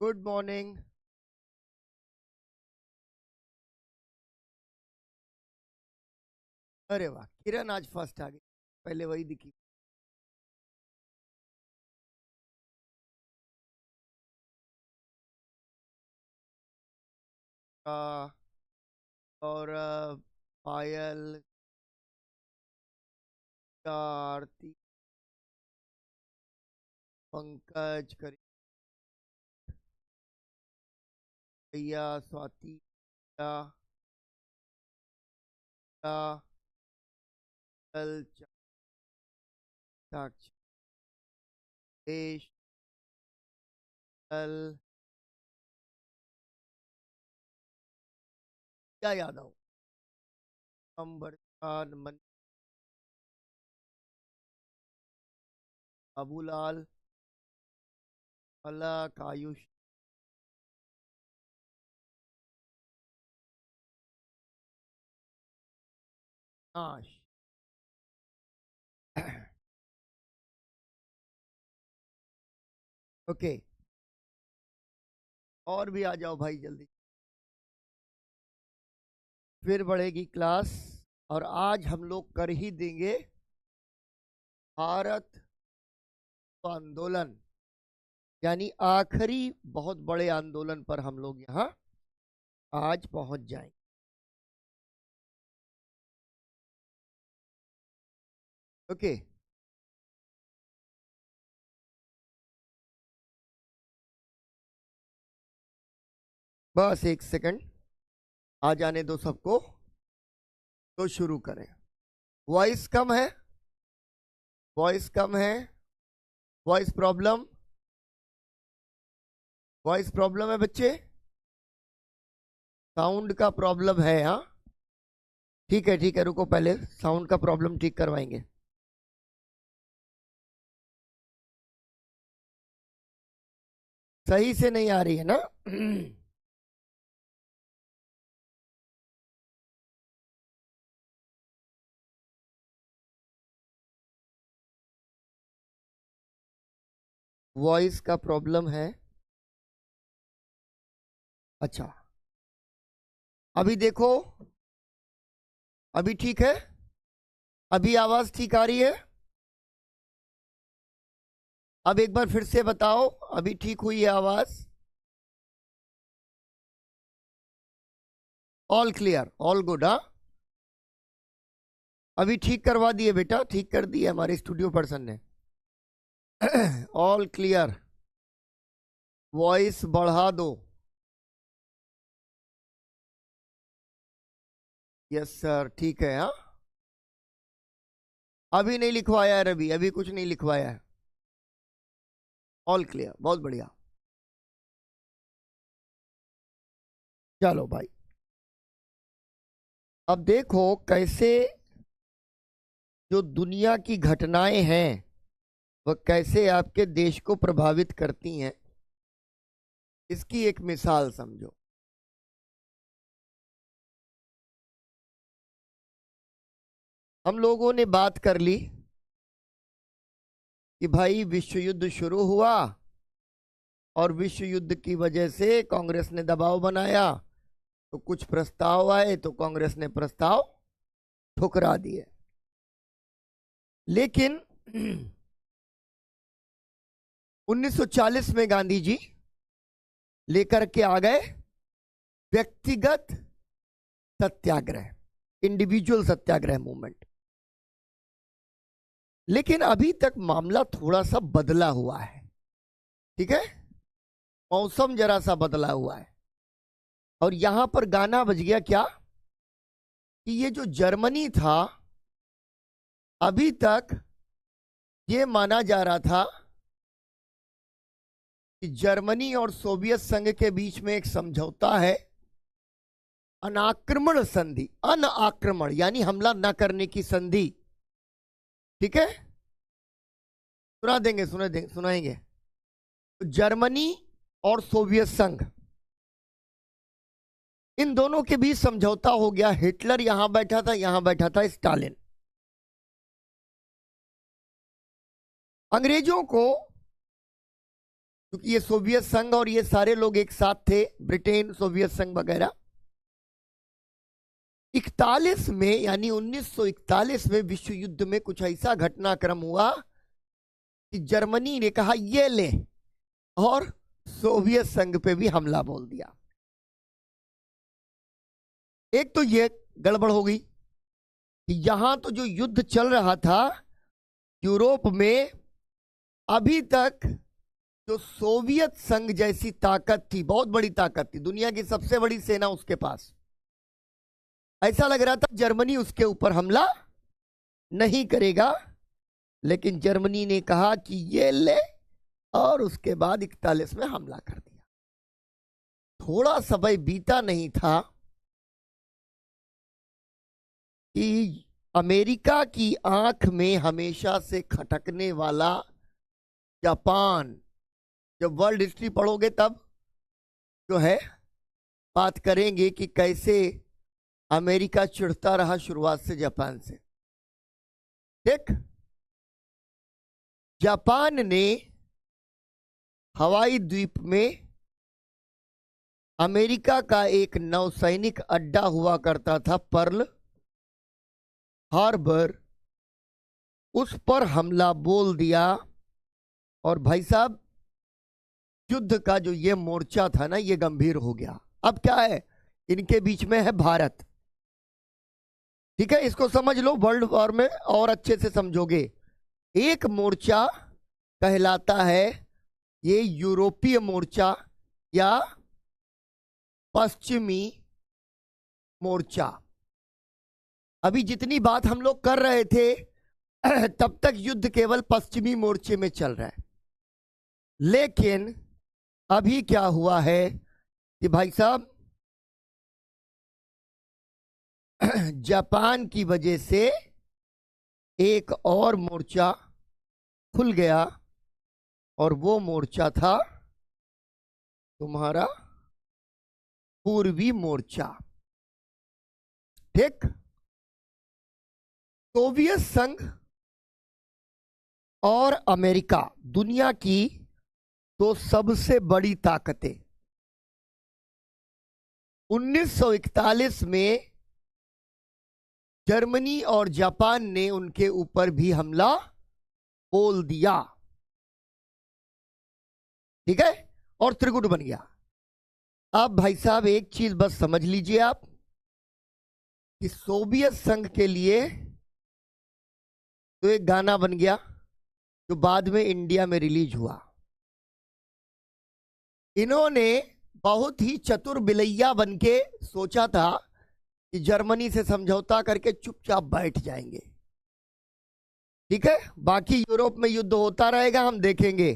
Good morning. अरे वाह, किरण आज फर्स्ट आ गई। पहले वही दिखी। आ, और पायल, आरती, पंकज, भैया, स्वाति, चल, साक्षी, देश, चल, क्या यादव, अंबर खान, मन, बाबूलाल, पलक, आयुष, आश। ओके, और भी आ जाओ भाई जल्दी। फिर बढ़ेगी क्लास। और आज हम लोग कर ही देंगे भारत आंदोलन, यानी आखिरी बहुत बड़े आंदोलन पर हम लोग यहाँ आज पहुंच जाएंगे। ओके, बस एक सेकंड, आ जाने दो सबको तो शुरू करें। वॉइस कम है, वॉइस कम है, वॉइस प्रॉब्लम, वॉइस प्रॉब्लम है बच्चे, साउंड का प्रॉब्लम है। हाँ ठीक है ठीक है, रुको पहले साउंड का प्रॉब्लम ठीक करवाएंगे। सही से नहीं आ रही है ना? वॉइस का प्रॉब्लम है। अच्छा, अभी देखो, अभी ठीक है, अभी आवाज ठीक आ रही है। अब एक बार फिर से बताओ, अभी ठीक हुई है आवाज? All clear, all good. हाँ, अभी ठीक करवा दिए बेटा, ठीक कर दिए हमारे स्टूडियो पर्सन ने। ऑल क्लियर, वॉइस बढ़ा दो। यस सर, ठीक है। हाँ, अभी नहीं लिखवाया है रवि, अभी कुछ नहीं लिखवाया है। ऑल क्लियर, बहुत बढ़िया। चलो भाई, अब देखो कैसे जो दुनिया की घटनाएं हैं वह कैसे आपके देश को प्रभावित करती हैं, इसकी एक मिसाल समझो। हम लोगों ने बात कर ली कि भाई विश्व युद्ध शुरू हुआ और विश्व युद्ध की वजह से कांग्रेस ने दबाव बनाया, तो कुछ प्रस्ताव आए तो कांग्रेस ने प्रस्ताव ठुकरा दिए। लेकिन 1940 में गांधी जी लेकर के आ गए व्यक्तिगत सत्याग्रह, इंडिविजुअल सत्याग्रह मूवमेंट। लेकिन अभी तक मामला थोड़ा सा बदला हुआ है, ठीक है, मौसम जरा सा बदला हुआ है। और यहां पर गाना बज गया क्या कि ये जो जर्मनी था, अभी तक ये माना जा रहा था कि जर्मनी और सोवियत संघ के बीच में एक समझौता है, अनाक्रमण संधि, अनाक्रमण यानी हमला न करने की संधि। ठीक है, सुना देंगे, सुना देंगे, सुनाएंगे। तो जर्मनी और सोवियत संघ, इन दोनों के बीच समझौता हो गया। हिटलर यहां बैठा था, यहां बैठा था स्टालिन। अंग्रेजों को क्योंकि ये सोवियत संघ और ये सारे लोग एक साथ थे, ब्रिटेन, सोवियत संघ वगैरह। 41 में यानी 1941 में विश्व युद्ध में कुछ ऐसा घटनाक्रम हुआ कि जर्मनी ने कहा ये ले, और सोवियत संघ पे भी हमला बोल दिया। एक तो ये गड़बड़ हो गई कि यहां तो जो युद्ध चल रहा था यूरोप में, अभी तक जो सोवियत संघ जैसी ताकत थी, बहुत बड़ी ताकत थी, दुनिया की सबसे बड़ी सेना उसके पास, ऐसा लग रहा था जर्मनी उसके ऊपर हमला नहीं करेगा। लेकिन जर्मनी ने कहा कि ये ले, और उसके बाद 41 में हमला कर दिया। थोड़ा समय बीता नहीं था कि अमेरिका की आंख में हमेशा से खटकने वाला जापान, जब वर्ल्ड हिस्ट्री पढ़ोगे तब जो है बात करेंगे कि कैसे अमेरिका चिढ़ता रहा शुरुआत से जापान से। ठीक, जापान ने हवाई द्वीप में अमेरिका का एक नौसैनिक अड्डा हुआ करता था, पर्ल हार्बर, उस पर हमला बोल दिया। और भाई साहब, युद्ध का जो ये मोर्चा था ना, ये गंभीर हो गया। अब क्या है, इनके बीच में है भारत। ठीक है, इसको समझ लो, वर्ल्ड वॉर में और अच्छे से समझोगे। एक मोर्चा कहलाता है ये यूरोपीय मोर्चा या पश्चिमी मोर्चा। अभी जितनी बात हम लोग कर रहे थे तब तक युद्ध केवल पश्चिमी मोर्चे में चल रहा है। लेकिन अभी क्या हुआ है कि भाई साहब, जापान की वजह से एक और मोर्चा खुल गया, और वो मोर्चा था तुम्हारा पूर्वी मोर्चा। ठीक, सोवियत संघ और अमेरिका दुनिया की दो सबसे बड़ी ताकतें। 1941 में जर्मनी और जापान ने उनके ऊपर भी हमला बोल दिया। ठीक है, और त्रिगुट बन गया। अब भाई साहब एक चीज बस समझ लीजिए आप कि सोवियत संघ के लिए तो एक गाना बन गया जो बाद में इंडिया में रिलीज हुआ। इन्होंने बहुत ही चतुर बिलैया बनके सोचा था कि जर्मनी से समझौता करके चुपचाप बैठ जाएंगे। ठीक है, बाकी यूरोप में युद्ध होता रहेगा, हम देखेंगे।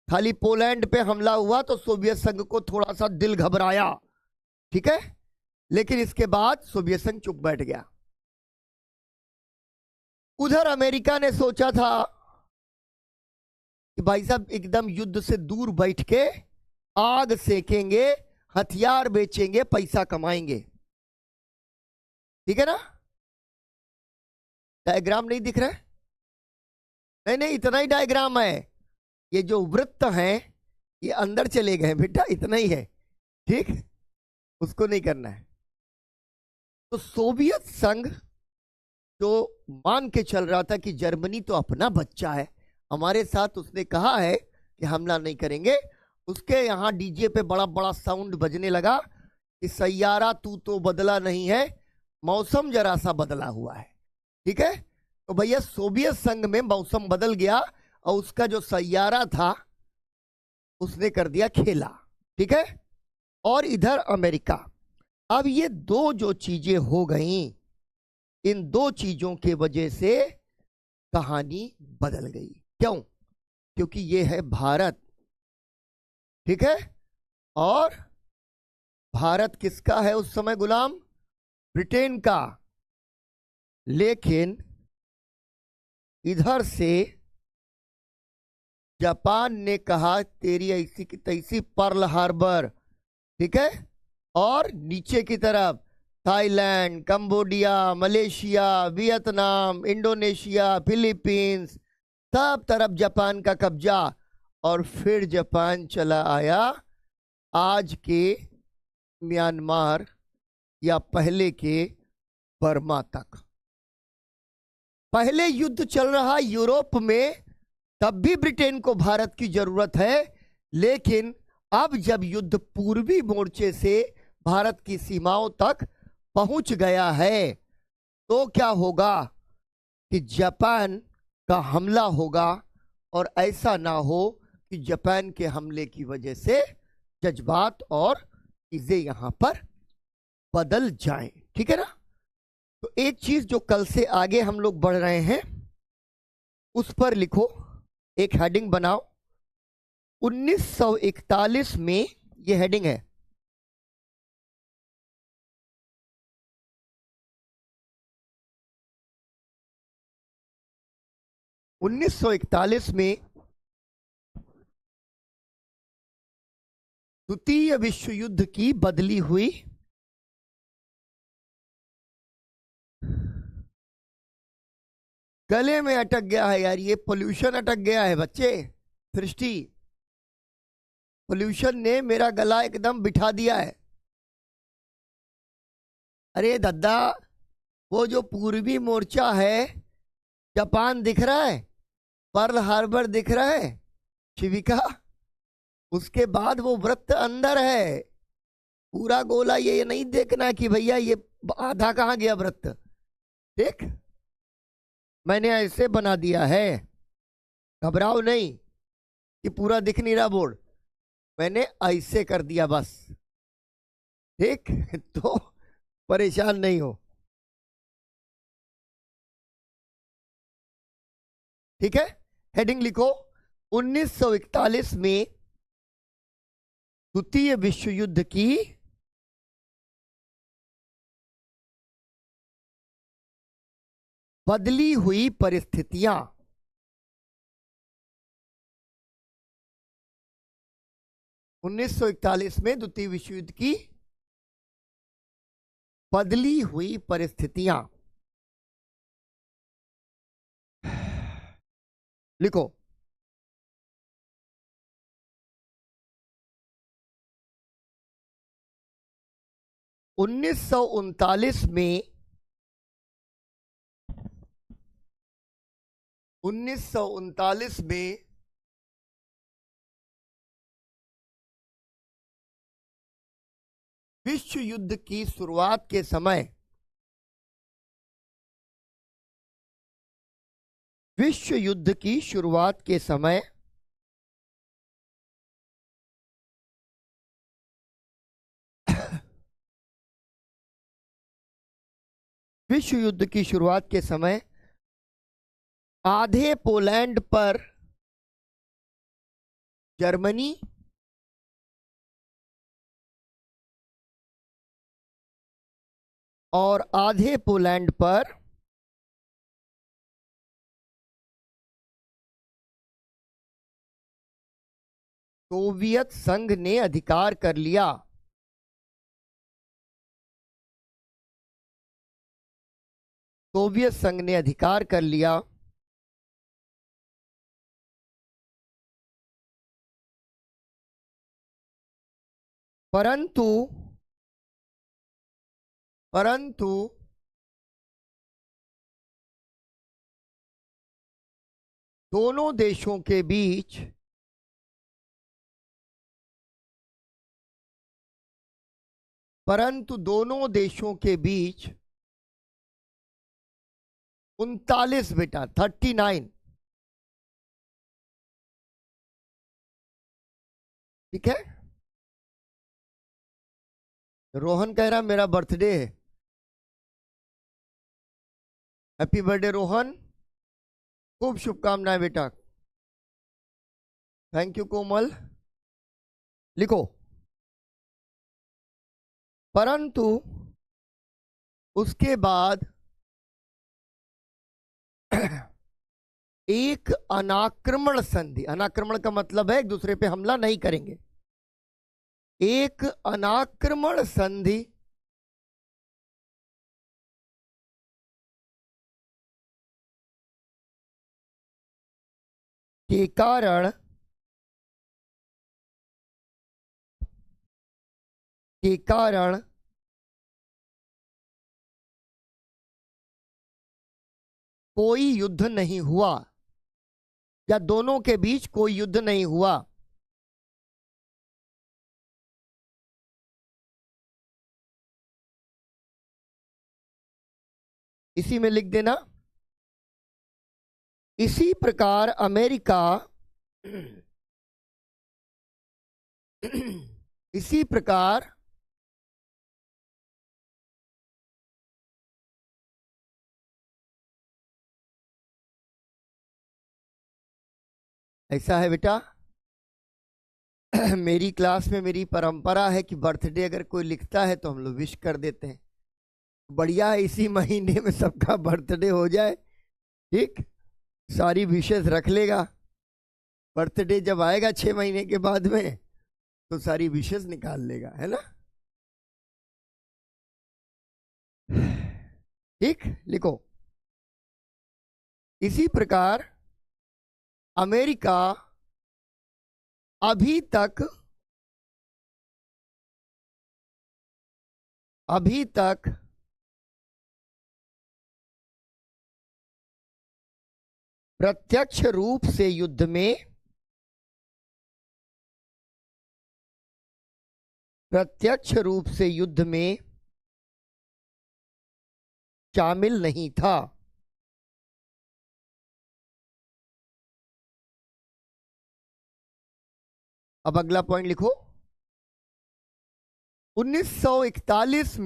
खाली पोलैंड पे हमला हुआ तो सोवियत संघ को थोड़ा सा दिल घबराया। ठीक है, लेकिन इसके बाद सोवियत संघ चुप बैठ गया। उधर अमेरिका ने सोचा था कि भाई साहब एकदम युद्ध से दूर बैठ के आग सेकेंगे, हथियार बेचेंगे, पैसा कमाएंगे। ठीक है ना, डायग्राम नहीं दिख रहा है? नहीं नहीं, इतना ही डायग्राम है। ये जो वृत्त हैं ये अंदर चले गए बेटा, इतना ही है। ठीक, उसको नहीं करना है। तो सोवियत संघ जो मान के चल रहा था कि जर्मनी तो अपना बच्चा है, हमारे साथ उसने कहा है कि हमला नहीं करेंगे, उसके यहाँ डीजे पे बड़ा बड़ा साउंड बजने लगा कि सैयारा तू तो बदला नहीं है, मौसम जरा सा बदला हुआ है। ठीक है, तो भैया सोवियत संघ में मौसम बदल गया और उसका जो सैयारा था उसने कर दिया खेला। ठीक है, और इधर अमेरिका। अब ये दो जो चीजें हो गई, इन दो चीजों के वजह से कहानी बदल गई। क्यों? क्योंकि ये है भारत। ठीक है, और भारत किसका है उस समय? गुलाम ब्रिटेन का। लेकिन इधर से जापान ने कहा तेरी ऐसी की तैसी पर्ल हार्बर। ठीक है, और नीचे की तरफ Thailand, Cambodia, Malaysia, Vietnam, Indonesia, Philippines, सब तरफ जापान का कब्जा। और फिर जापान चला आया आज के म्यांमार या पहले के बर्मा तक। पहले युद्ध चल रहा यूरोप में, तब भी ब्रिटेन को भारत की जरूरत है, लेकिन अब जब युद्ध पूर्वी मोर्चे से भारत की सीमाओं तक पहुंच गया है तो क्या होगा कि जापान का हमला होगा, और ऐसा ना हो कि जापान के हमले की वजह से जज्बात और चीजें यहां पर बदल जाएं। ठीक है ना। तो एक चीज जो कल से आगे हम लोग बढ़ रहे हैं उस पर लिखो, एक हेडिंग बनाओ। 1941 में ये हेडिंग है, में द्वितीय विश्व युद्ध की बदली हुई गले में अटक गया है यार, ये पोल्यूशन अटक गया है बच्चे। सृष्टि, पोल्यूशन ने मेरा गला एकदम बिठा दिया है। अरे दद्दा, वो जो पूर्वी मोर्चा है, जापान दिख रहा है, पर्ल हार्बर दिख रहा है, शिविका, उसके बाद वो वृत्त अंदर है, पूरा गोला। ये नहीं देखना कि भैया ये आधा कहाँ गया वृत्त। ठीक, मैंने ऐसे बना दिया है, घबराओ नहीं कि पूरा दिख नहीं रहा बोर्ड, मैंने ऐसे कर दिया बस। ठीक तो परेशान नहीं हो। ठीक है, हेडिंग लिखो, 1941 में द्वितीय विश्व युद्ध की बदली हुई परिस्थितियां। 1941 में द्वितीय विश्व युद्ध की बदली हुई परिस्थितियां लिखो। 1939 में 1939 में विश्व युद्ध की शुरुआत के समय विश्व युद्ध की शुरुआत के समय विश्व युद्ध की शुरुआत के समय आधे पोलैंड पर जर्मनी और आधे पोलैंड पर सोवियत संघ ने अधिकार कर लिया। सोवियत संघ ने अधिकार कर लिया। परंतु दोनों देशों के बीच परंतु दोनों देशों के बीच 39 बेटा 39। ठीक है, रोहन कह रहा मेरा बर्थडे है। हैप्पी बर्थडे रोहन, खूब शुभकामनाएं बेटा। थैंक यू कोमल। लिखो, परंतु उसके बाद एक अनाक्रमण संधि, अनाक्रमण का मतलब है एक दूसरे पे हमला नहीं करेंगे, एक अनाक्रमण संधि के कारण के कारण कोई युद्ध नहीं हुआ, या दोनों के बीच कोई युद्ध नहीं हुआ। इसी में लिख देना, इसी प्रकार अमेरिका इसी प्रकार ऐसा है बेटा, मेरी क्लास में मेरी परंपरा है कि बर्थडे अगर कोई लिखता है तो हम लोग विश कर देते हैं। बढ़िया है इसी महीने में सबका बर्थडे हो जाए, ठीक, सारी विशेष रख लेगा। बर्थडे जब आएगा 6 महीने के बाद में तो सारी विशेष निकाल लेगा, है ना। ठीक, लिखो, इसी प्रकार अमेरिका अभी तक प्रत्यक्ष रूप से युद्ध में शामिल नहीं था। अब अगला पॉइंट लिखो, 1941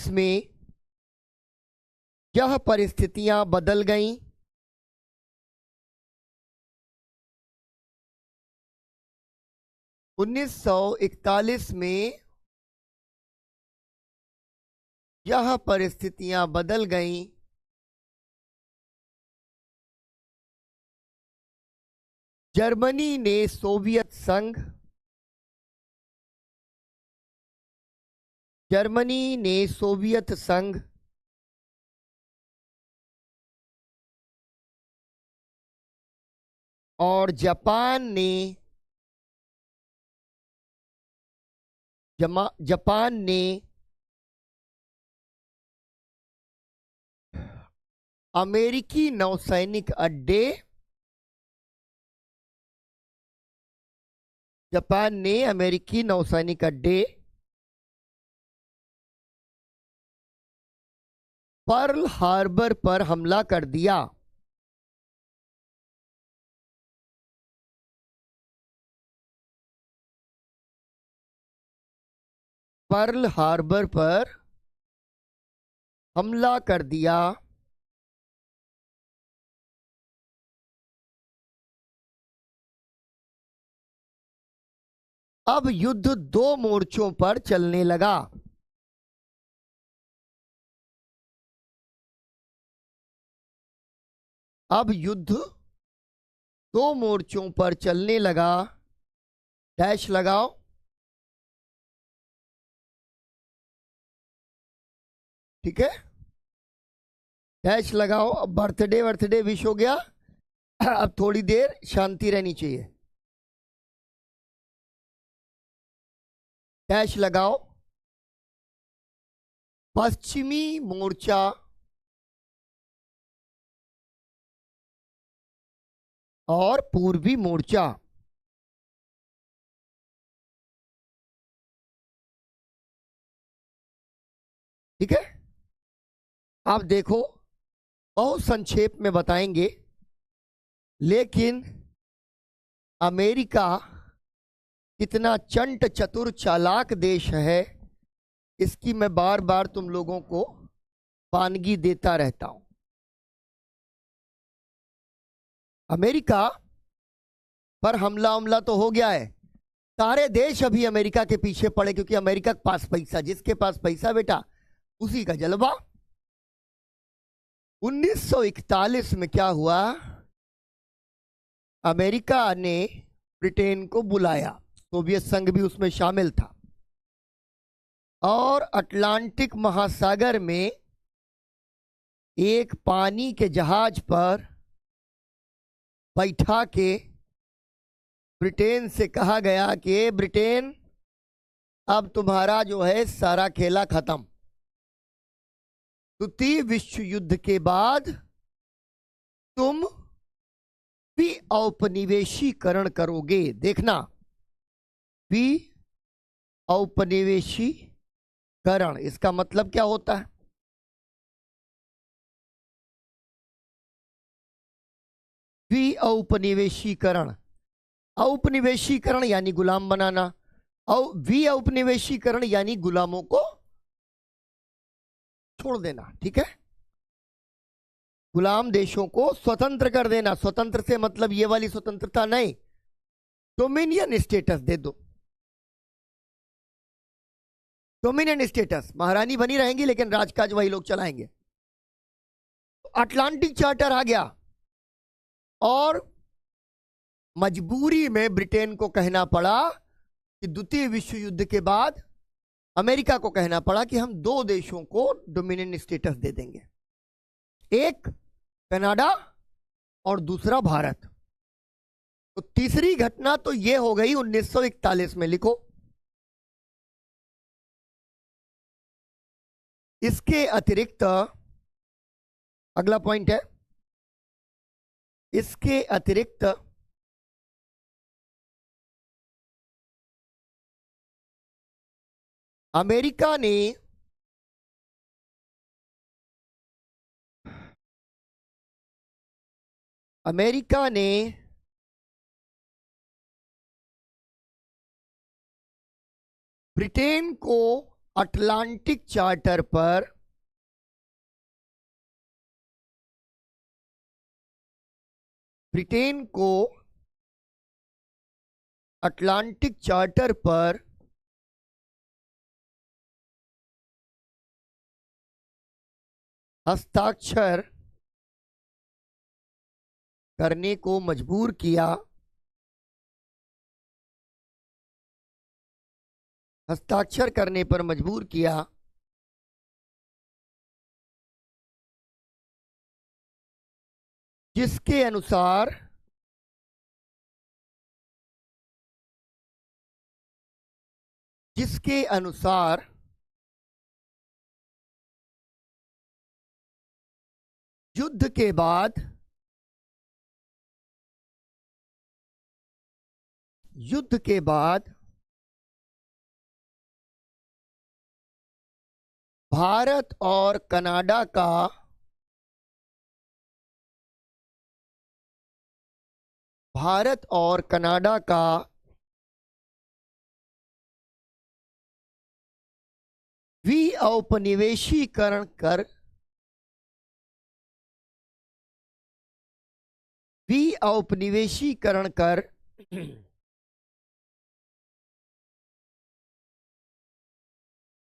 में यह परिस्थितियां बदल गईं। 1941 में यह परिस्थितियां बदल गईं। जर्मनी ने सोवियत संघ और जापान ने अमेरिकी नौसैनिक अड्डे पर्ल हार्बर पर हमला कर दिया। पर्ल हार्बर पर हमला कर दिया। अब युद्ध 2 मोर्चों पर चलने लगा। अब युद्ध 2 मोर्चों पर चलने लगा। डैश लगाओ। ठीक है, डैश लगाओ। अब बर्थडे विश हो गया। अब थोड़ी देर शांति रहनी चाहिए। डैश लगाओ। पश्चिमी मोर्चा और पूर्वी मोर्चा। ठीक है, आप देखो, बहुत संक्षेप में बताएंगे, लेकिन अमेरिका कितना चंट चतुर चालाक देश है, इसकी मैं बार बार तुम लोगों को वानगी देता रहता हूं। अमेरिका पर हमला तो हो गया है। सारे देश अभी अमेरिका के पीछे पड़े, क्योंकि अमेरिका के पास पैसा, जिसके पास पैसा बेटा उसी का जलवा। 1941 में क्या हुआ, अमेरिका ने ब्रिटेन को बुलाया, सोवियत संघ भी उसमें शामिल था, और अटलांटिक महासागर में एक पानी के जहाज पर बैठा के ब्रिटेन से कहा गया कि ब्रिटेन, अब तुम्हारा जो है सारा खेला खत्म। द्वितीय विश्व युद्ध के बाद तुम भी औपनिवेशीकरण करोगे। देखना, भी औपनिवेशीकरण, इसका मतलब क्या होता है? भी औपनिवेशीकरण, औपनिवेशीकरण यानी गुलाम बनाना, भी औपनिवेशीकरण यानी गुलामों को छोड़ देना। ठीक है, गुलाम देशों को स्वतंत्र कर देना। स्वतंत्र से मतलब ये वाली स्वतंत्रता नहीं, डोमिनियन स्टेटस दे दो। डोमिनियन स्टेटस, महारानी बनी रहेंगी लेकिन राजकाज वही लोग चलाएंगे। अटलांटिक चार्टर आ गया और मजबूरी में ब्रिटेन को कहना पड़ा कि द्वितीय विश्व युद्ध के बाद अमेरिका को कहना पड़ा कि हम दो देशों को डोमिनियन स्टेटस दे देंगे, एक कनाडा और दूसरा भारत। तो तीसरी घटना तो यह हो गई 1941 में। लिखो, इसके अतिरिक्त अगला पॉइंट है, इसके अतिरिक्त अमेरिका ने ब्रिटेन को अटलांटिक चार्टर पर हस्ताक्षर करने को मजबूर किया। हस्ताक्षर करने पर मजबूर किया, जिसके अनुसार युद्ध के बाद भारत और कनाडा का औपनिवेशीकरण कर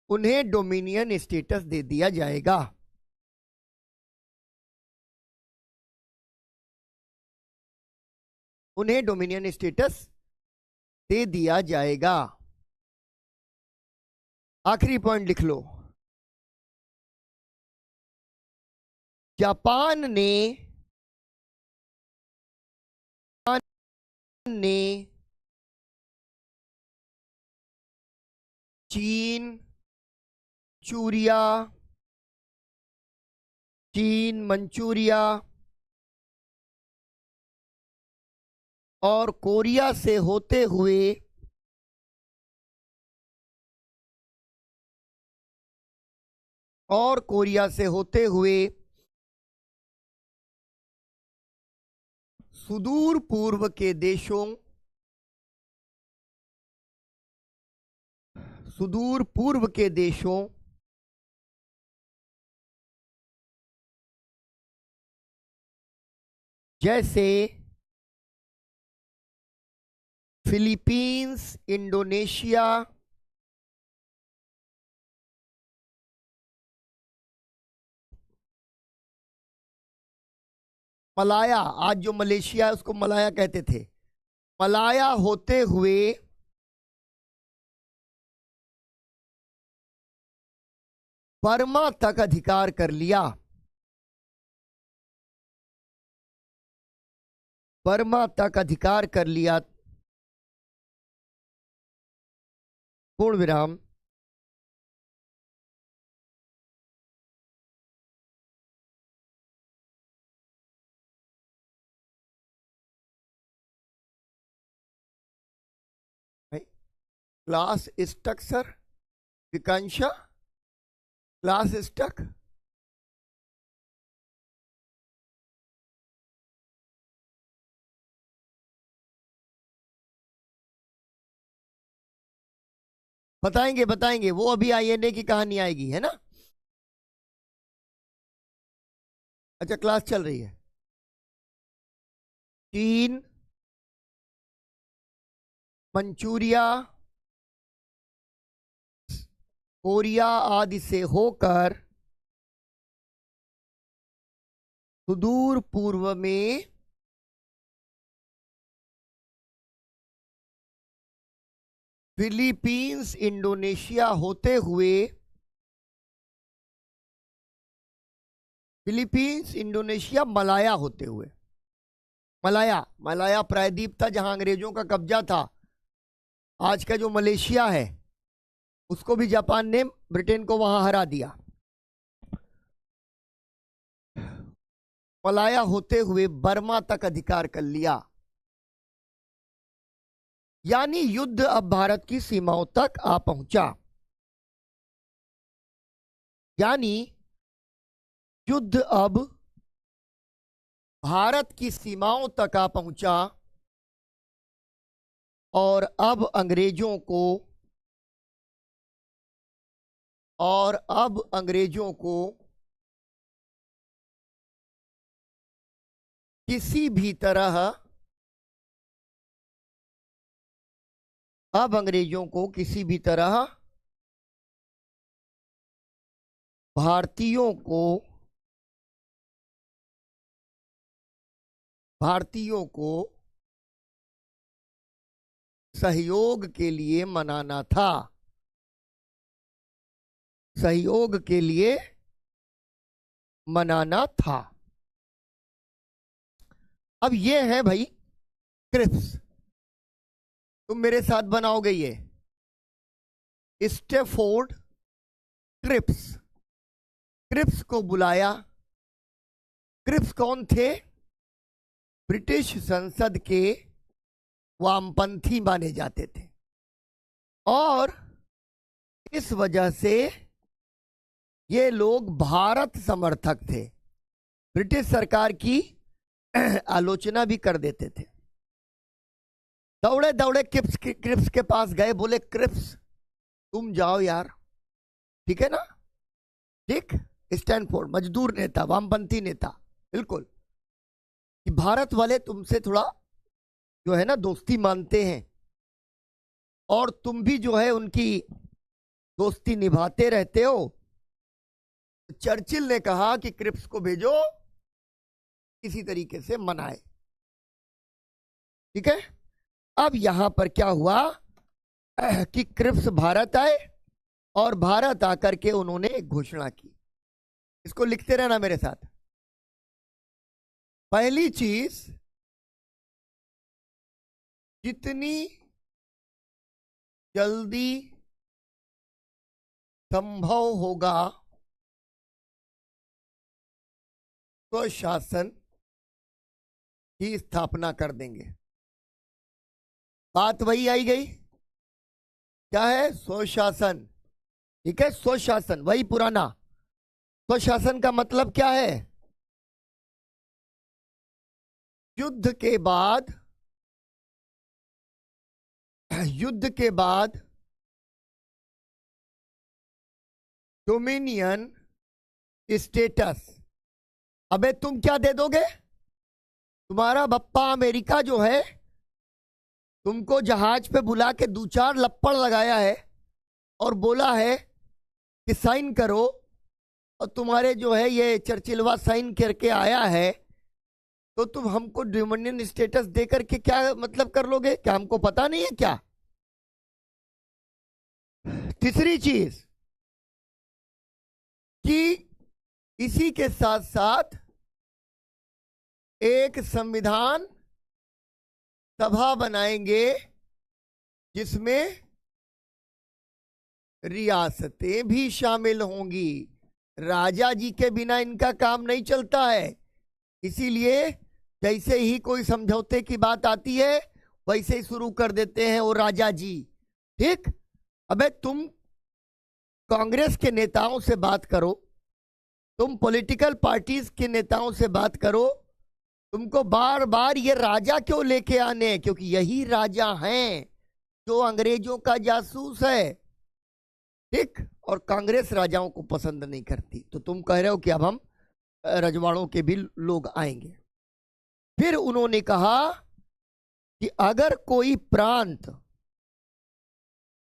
उन्हें डोमिनियन स्टेटस दे दिया जाएगा। उन्हें डोमिनियन स्टेटस दे दिया जाएगा। आखिरी पॉइंट लिख लो, जापान ने चीन मंचूरिया और कोरिया से होते हुए सुदूर पूर्व के देशों जैसे फिलीपींस, इंडोनेशिया, मलाया, आज जो मलेशिया है उसको मलाया कहते थे, मलाया होते हुए बर्मा तक अधिकार कर लिया। पूर्ण विराम। Class stuck sir, Vikansha class stuck. बताएंगे बताएंगे, वो अभी आईएनए की कहानी आएगी, है ना। अच्छा, क्लास चल रही है। चीन, मंचूरिया, कोरिया आदि से होकर सुदूर पूर्व में फिलीपींस, इंडोनेशिया होते हुए, फिलीपींस, इंडोनेशिया, मलाया होते हुए, मलाया, मलाया प्रायद्वीप था जहां अंग्रेजों का कब्जा था। आज का जो मलेशिया है उसको भी जापान ने, ब्रिटेन को वहां हरा दिया। मलाया होते हुए बर्मा तक अधिकार कर लिया। यानी युद्ध अब भारत की सीमाओं तक आ पहुंचा। यानी युद्ध अब भारत की सीमाओं तक आ पहुंचा और अब अंग्रेजों को, किसी भी तरह, अब अंग्रेजों को किसी भी तरह भारतीयों को, सहयोग के लिए मनाना था, सहयोग के लिए मनाना था। अब ये है भाई क्रिप्स। तुम मेरे साथ बनाओगे ये स्टैफोर्ड क्रिप्स। क्रिप्स को बुलाया। क्रिप्स कौन थे? ब्रिटिश संसद के वामपंथी माने जाते थे और इस वजह से ये लोग भारत समर्थक थे। ब्रिटिश सरकार की आलोचना भी कर देते थे। दौड़े दौड़े क्रिप्स के पास गए, बोले क्रिप्स तुम जाओ यार, ठीक है ना, ठीक। स्टैनफोर्ड मजदूर नेता, वामपंथी नेता, बिल्कुल, कि भारत वाले तुमसे थोड़ा जो है ना दोस्ती मानते हैं और तुम भी जो है उनकी दोस्ती निभाते रहते हो। चर्चिल ने कहा कि क्रिप्स को भेजो, किसी तरीके से मनाए, ठीक है। अब यहां पर क्या हुआ कि क्रिप्स भारत आए और भारत आकर के उन्होंने एक घोषणा की। इसको लिखते रहना मेरे साथ। पहली चीज, जितनी जल्दी संभव होगा स्वशासन की स्थापना कर देंगे। बात वही आई गई, क्या है? स्वशासन, ठीक है, स्वशासन, वही पुराना। स्वशासन का मतलब क्या है? युद्ध के बाद, युद्ध के बाद डोमिनियन स्टेटस। अबे तुम क्या दे दोगे? तुम्हारा बप्पा अमेरिका जो है तुमको जहाज पे बुला के 2-4 लप्पड़ लगाया है और बोला है कि साइन करो, और तुम्हारे जो है ये चर्चिलवा साइन करके आया है, तो तुम हमको डोमिनियन स्टेटस दे करके क्या मतलब कर लोगे? क्या हमको पता नहीं है क्या? तीसरी चीज कि इसी के साथ साथ एक संविधान सभा बनाएंगे जिसमें रियासतें भी शामिल होंगी। राजा जी के बिना इनका काम नहीं चलता है। इसीलिए जैसे ही कोई समझौते की बात आती है वैसे ही शुरू कर देते हैं वो राजा जी। ठीक। अबे तुम कांग्रेस के नेताओं से बात करो, तुम पॉलिटिकल पार्टीज के नेताओं से बात करो, तुमको बार बार ये राजा क्यों लेके आने हैं? क्योंकि यही राजा हैं जो अंग्रेजों का जासूस है। ठीक। और कांग्रेस राजाओं को पसंद नहीं करती, तो तुम कह रहे हो कि अब हम रजवाड़ों के भी लोग आएंगे। फिर उन्होंने कहा कि अगर कोई प्रांत,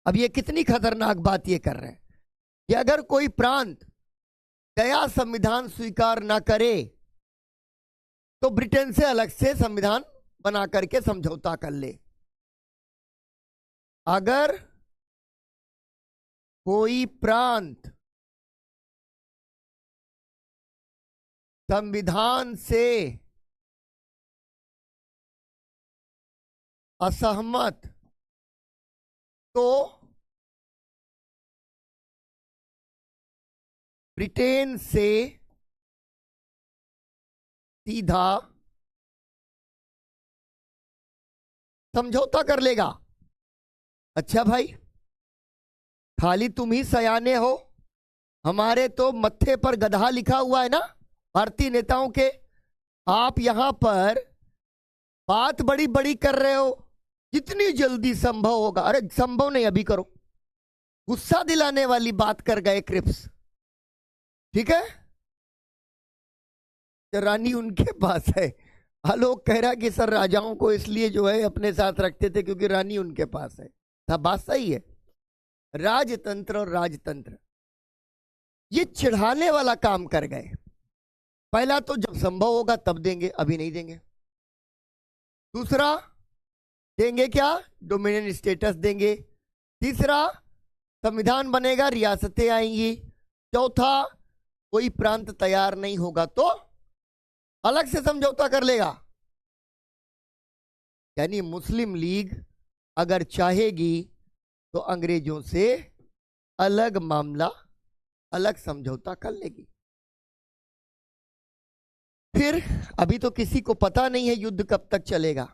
अब ये कितनी खतरनाक बात ये कर रहे हैं कि अगर कोई प्रांत नया संविधान स्वीकार ना करे तो ब्रिटेन से अलग से संविधान बना करके समझौता कर ले। अगर कोई प्रांत संविधान से असहमत तो ब्रिटेन से सीधा समझौता कर लेगा। अच्छा भाई, खाली तुम ही सयाने हो, हमारे तो मत्थे पर गधा लिखा हुआ है ना भारतीय नेताओं के। आप यहां पर बात बड़ी बड़ी कर रहे हो, जितनी जल्दी संभव होगा। अरे संभव नहीं, अभी करो। गुस्सा दिलाने वाली बात कर गए क्रिप्स। ठीक है, रानी उनके पास है। आलोक कह रहा कि सर राजाओं को इसलिए जो है अपने साथ रखते थे क्योंकि रानी उनके पास है। बात सही है। राजतंत्र और राजतंत्र ये चिढ़ाने वाला काम कर गए। पहला तो जब संभव होगा तब देंगे, अभी नहीं देंगे। दूसरा देंगे क्या? डोमिनियन स्टेटस देंगे। तीसरा संविधान बनेगा, रियासतें आएंगी। चौथा कोई प्रांत तैयार नहीं होगा तो अलग से समझौता कर लेगा। यानी मुस्लिम लीग अगर चाहेगी तो अंग्रेजों से अलग मामला, अलग समझौता कर लेगी। फिर अभी तो किसी को पता नहीं है युद्ध कब तक चलेगा,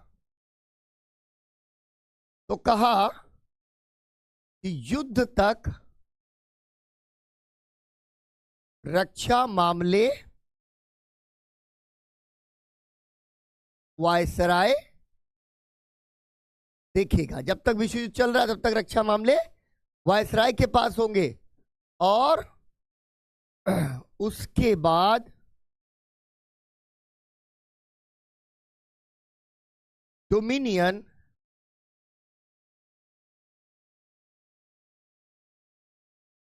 तो कहा कि युद्ध तक रक्षा मामले वायसराय देखेगा। जब तक विश्व युद्ध चल रहा है तब तक रक्षा मामले वायसराय के पास होंगे, और उसके बाद डोमिनियन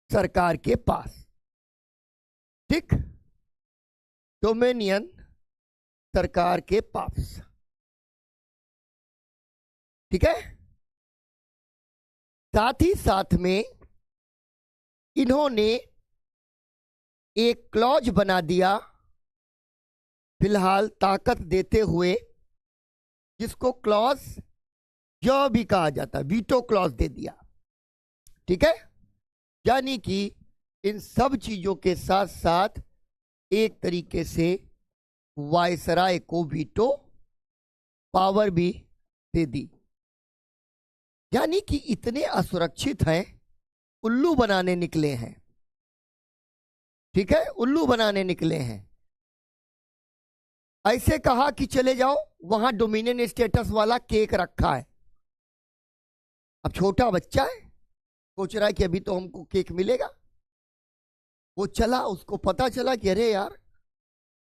सरकार के पास। ठीक, डोमिनियन सरकार के पास। ठीक है। साथ ही साथ में इन्होंने एक क्लॉज बना दिया फिलहाल ताकत देते हुए, जिसको क्लॉज जो भी कहा जाता, वीटो क्लॉज दे दिया। ठीक है, यानी कि इन सब चीजों के साथ साथ एक तरीके से वायसराय को वीटो पावर भी दे दी। यानी कि इतने असुरक्षित हैं, उल्लू बनाने निकले हैं। ठीक है, उल्लू बनाने निकले हैं। ऐसे कहा कि चले जाओ, वहां डोमिनियन स्टेटस वाला केक रखा है। अब छोटा बच्चा है, सोच रहा है कि अभी तो हमको केक मिलेगा। वो चला, उसको पता चला कि अरे यार,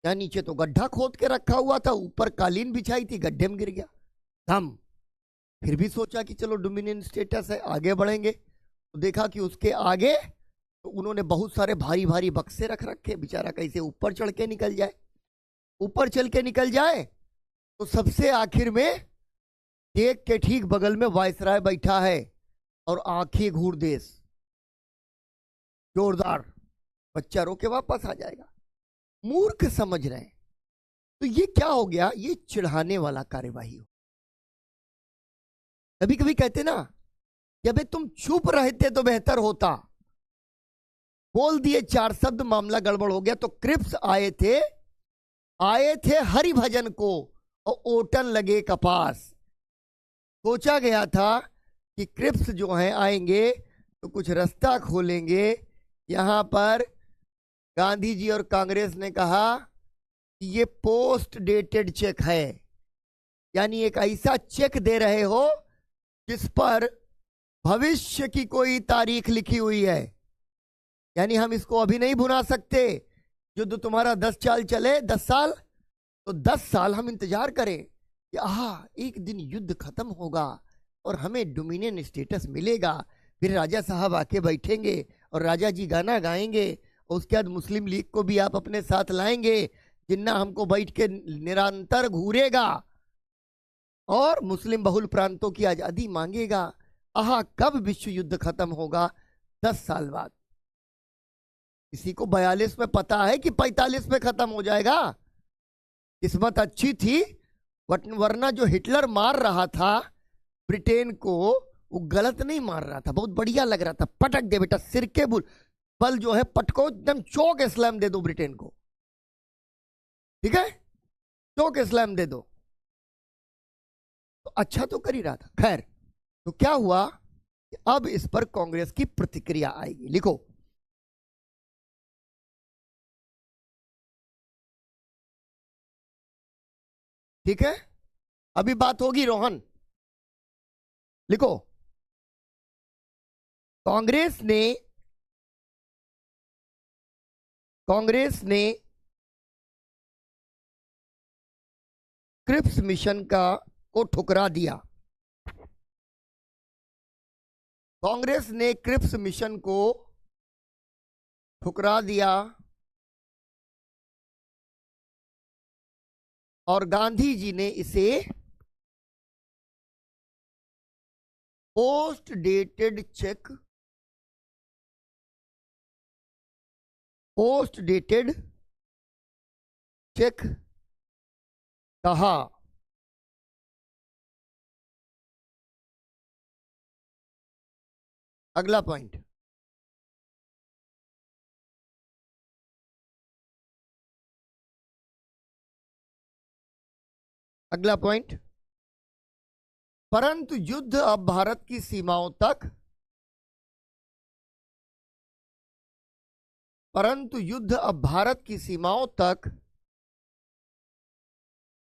यहाँ नीचे तो गड्ढा खोद के रखा हुआ था, ऊपर कालीन बिछाई थी, गड्ढे में गिर गया। हम फिर भी सोचा कि चलो डोमिनियन स्टेटस है, आगे बढ़ेंगे। तो देखा कि उसके आगे तो उन्होंने बहुत सारे भारी भारी बक्से रख रखे। बेचारा कैसे ऊपर चढ़ के निकल जाए। ऊपर चल के निकल जाए तो सबसे आखिर में केक के ठीक बगल में वायसराय बैठा है और आंखें घूर देश, जोरदार। बच्चा रो के वापस आ जाएगा। मूर्ख समझ रहे हैं। तो ये क्या हो गया? ये चिढ़ाने वाला कार्यवाही हो। कभी कभी कहते ना कि अबे तुम चुप रहते तो बेहतर होता। बोल दिए 4 शब्द, मामला गड़बड़ हो गया। तो क्रिप्स आए थे हरिभजन को और ओटन लगे कपास। सोचा गया था कि क्रिप्स जो हैं आएंगे तो कुछ रास्ता खोलेंगे। यहां पर गांधी जी और कांग्रेस ने कहा कि ये पोस्ट डेटेड चेक है, यानी एक ऐसा चेक दे रहे हो जिस पर भविष्य की कोई तारीख लिखी हुई है, यानी हम इसको अभी नहीं भुना सकते। युद्ध तुम्हारा 10 साल चले, 10 साल, तो 10 साल हम इंतजार करें कि एक दिन युद्ध खत्म होगा और हमें डोमिनियन स्टेटस मिलेगा। फिर राजा साहब आके बैठेंगे और राजा जी गाना गाएंगे और उसके बाद मुस्लिम लीग को भी आप अपने साथ लाएंगे, जिन्ना हमको बैठ के निरंतर घूरेगा और मुस्लिम बहुल प्रांतों की आजादी मांगेगा। कब विश्व युद्ध खत्म होगा? 10 साल बाद। किसी को 42 में पता है कि 45 में खत्म हो जाएगा? किस्मत अच्छी थी, वरना जो हिटलर मार रहा था ब्रिटेन को, वो गलत नहीं मार रहा था, बहुत बढ़िया लग रहा था। पटक दे बेटा, सिर के बल जो है पटको, एकदम चौक इस्लाम दे दो ब्रिटेन को, ठीक है, चौक इस्लाम दे दो। तो अच्छा तो कर ही रहा था। खैर, तो क्या हुआ कि अब इस पर कांग्रेस की प्रतिक्रिया आएगी। लिखो, ठीक है, अभी बात होगी रोहन। लिखो, कांग्रेस ने क्रिप्स मिशन को ठुकरा दिया। कांग्रेस ने क्रिप्स मिशन को ठुकरा दिया और गांधी जी ने इसे पोस्ट डेटेड चेक कहा। अगला पॉइंट, परंतु युद्ध अब भारत की सीमाओं तक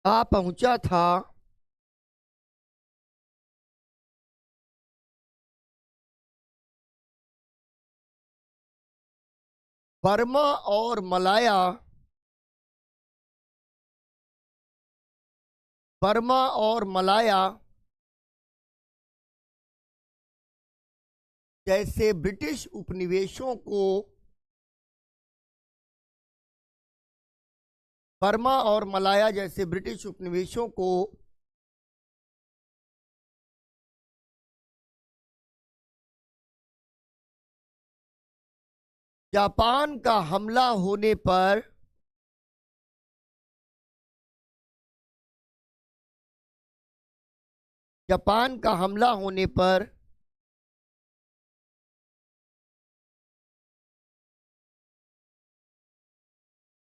आ पहुंचा था। बर्मा और मलाया जैसे ब्रिटिश उपनिवेशों को जापान का हमला होने पर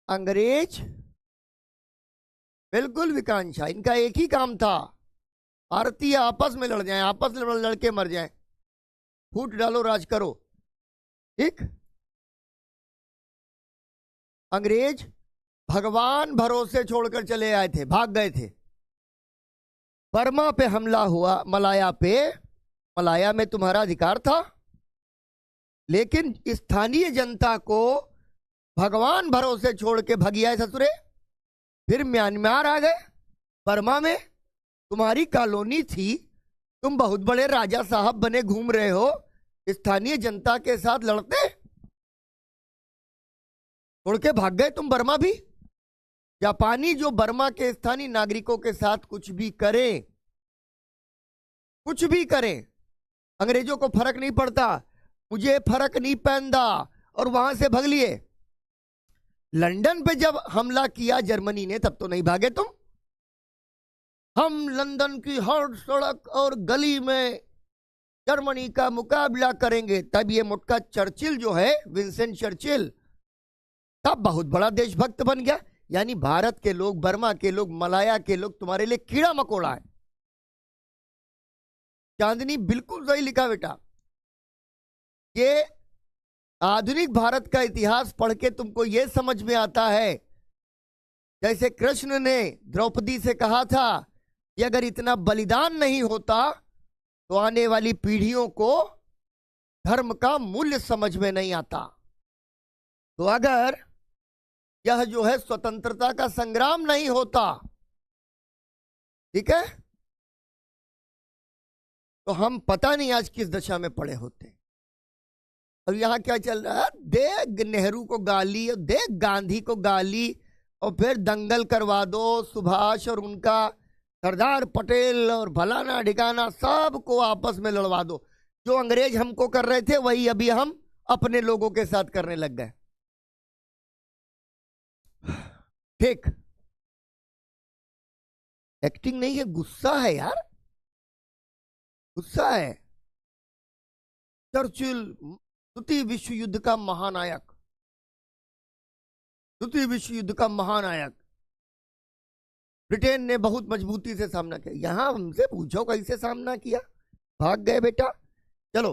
अंग्रेज, बिल्कुल विकांक्षा, इनका एक ही काम था, भारतीय आपस में लड़ जाएं, आपस में लड़के मर जाएं, फूट डालो राज करो, ठीक। अंग्रेज भगवान भरोसे छोड़कर चले आए थे, भाग गए थे। बर्मा पे हमला हुआ, मलाया में तुम्हारा अधिकार था, लेकिन स्थानीय जनता को भगवान भरोसे छोड़ के भगिया ससुरे। फिर म्यांमार आ गए, बर्मा में तुम्हारी कॉलोनी थी, तुम बहुत बड़े राजा साहब बने घूम रहे हो, स्थानीय जनता के साथ लड़ते, छोड़ के भाग गए तुम बर्मा भी। जापानी जो बर्मा के स्थानीय नागरिकों के साथ कुछ भी करें, अंग्रेजों को फर्क नहीं पड़ता, मुझे फर्क नहीं पहनता, और वहां से भाग लिए। लंदन पे जब हमला किया जर्मनी ने, तब तो नहीं भागे तुम। हम लंदन की हर सड़क और गली में जर्मनी का मुकाबला करेंगे। तब ये मोटका चर्चिल जो है, विंसेंट चर्चिल, तब बहुत बड़ा देशभक्त बन गया। यानी भारत के लोग, बर्मा के लोग, मलाया के लोग तुम्हारे लिए कीड़ा मकोड़ा है। चांदनी बिल्कुल सही लिखा बेटा। ये आधुनिक भारत का इतिहास पढ़ के तुमको यह समझ में आता है, जैसे कृष्ण ने द्रौपदी से कहा था कि अगर इतना बलिदान नहीं होता तो आने वाली पीढ़ियों को धर्म का मूल्य समझ में नहीं आता। तो अगर यह जो है स्वतंत्रता का संग्राम नहीं होता, ठीक है, तो हम पता नहीं आज किस दशा में पड़े होते। और यहां क्या चल रहा है, देख नेहरू को गाली, देख गांधी को गाली, और फिर दंगल करवा दो सुभाष और उनका, सरदार पटेल और फलाना ढिकाना सबको आपस में लड़वा दो। जो अंग्रेज हमको कर रहे थे वही अभी हम अपने लोगों के साथ करने लग गए। ठीक, एक्टिंग नहीं है, गुस्सा है यार, गुस्सा है। चर्चिल द्वितीय विश्व युद्ध का महानायक, द्वितीय विश्व युद्ध का महानायक। ब्रिटेन ने बहुत मजबूती से सामना किया। यहां हमसे पूछो कैसे सामना किया, भाग गए बेटा। चलो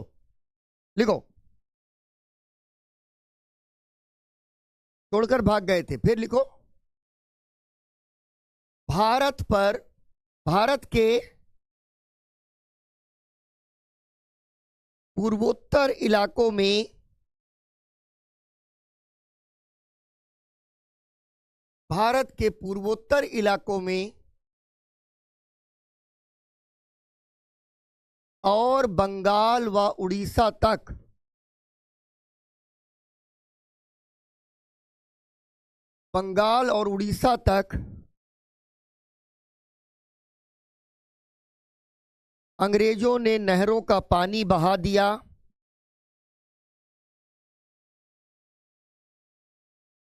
लिखो, छोड़कर भाग गए थे। फिर लिखो, भारत पर, भारत के पूर्वोत्तर इलाकों में भारत के पूर्वोत्तर इलाकों में और बंगाल व उड़ीसा तक बंगाल और उड़ीसा तक अंग्रेजों ने नहरों का पानी बहा दिया।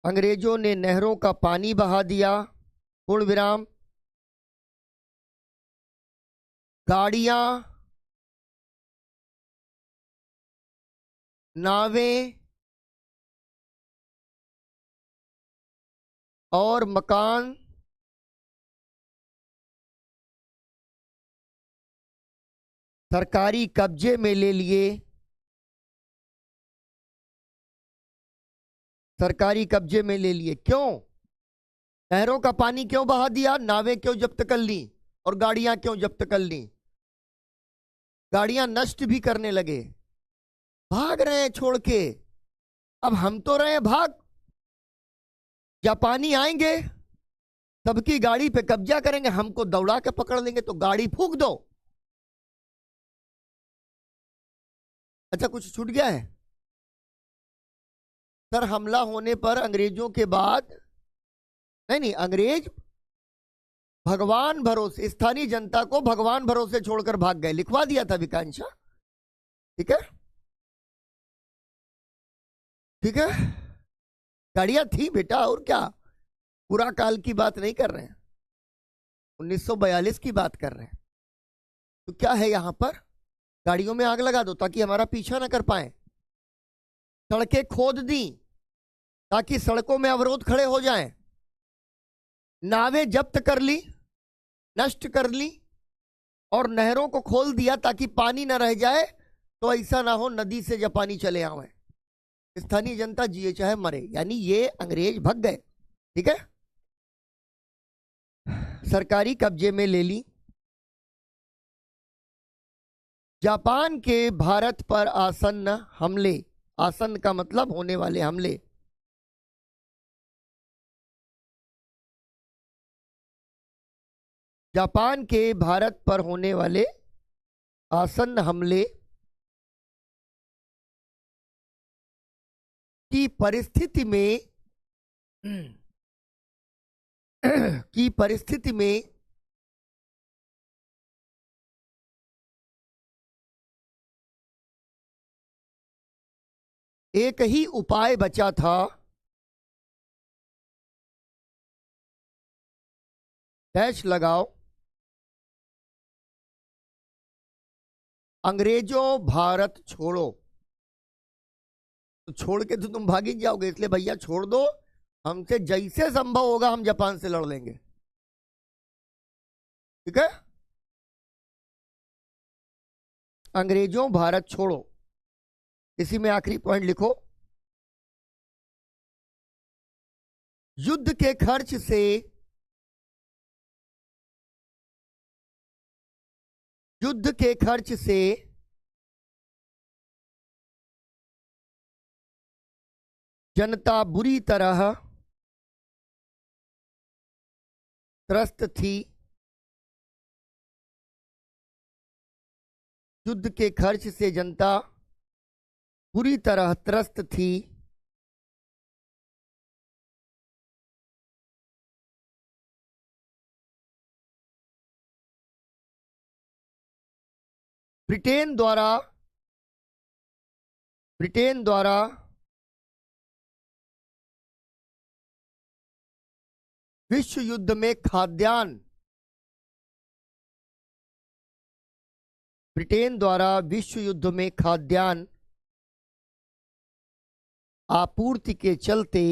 अंग्रेजों ने नहरों का पानी बहा दिया, पूर्ण विराम। गाड़ियां, नावें और मकान सरकारी कब्जे में ले लिए। सरकारी कब्जे में ले लिए क्यों? नहरों का पानी क्यों बहा दिया? नावें क्यों जब्त कर ली? और गाड़ियां क्यों जब्त कर ली? गाड़ियां नष्ट भी करने लगे। भाग रहे हैं छोड़ के। अब हम तो रहे भाग, जापानी आएंगे, सबकी गाड़ी पे कब्जा करेंगे, हमको दौड़ा के पकड़ लेंगे, तो गाड़ी फूंक दो। अच्छा, कुछ छूट गया है? सर, हमला होने पर अंग्रेजों के बाद, नहीं, अंग्रेज भगवान भरोसे, स्थानीय जनता को भगवान भरोसे छोड़कर भाग गए, लिखवा दिया था विकांशा। ठीक है, ठीक है। गाड़ियां थी बेटा, और क्या, पूरा काल की बात नहीं कर रहे हैं, 1942 की बात कर रहे हैं। तो क्या है यहां पर, गाड़ियों में आग लगा दो ताकि हमारा पीछा ना कर पाए, सड़कें खोद दी ताकि सड़कों में अवरोध खड़े हो जाएं, नावें जब्त कर ली, नष्ट कर ली, और नहरों को खोल दिया ताकि पानी ना रह जाए, तो ऐसा ना हो नदी से जब पानी चले आवे, स्थानीय जनता जिए चाहे मरे। यानी ये अंग्रेज भग गए। ठीक है, सरकारी कब्जे में ले ली। जापान के भारत पर आसन्न हमले, आसन्न का मतलब होने वाले हमले, जापान के भारत पर होने वाले आसन्न हमले की परिस्थिति में की परिस्थिति में एक ही उपाय बचा था, डैश लगाओ, अंग्रेजों भारत छोड़ो, तो छोड़ के तो तुम भाग ही जाओगे, इसलिए भैया छोड़ दो, हमसे जैसे संभव होगा हम जापान से लड़ लेंगे। ठीक है, अंग्रेजों भारत छोड़ो। इसी में आखिरी पॉइंट लिखो, युद्ध के खर्च से, युद्ध के खर्च से जनता बुरी तरह त्रस्त थी। युद्ध के खर्च से जनता बुरी तरह त्रस्त थी। ब्रिटेन द्वारा विश्व युद्ध में खाद्यान्न, ब्रिटेन द्वारा विश्व युद्ध में खाद्यान्न आपूर्ति के चलते,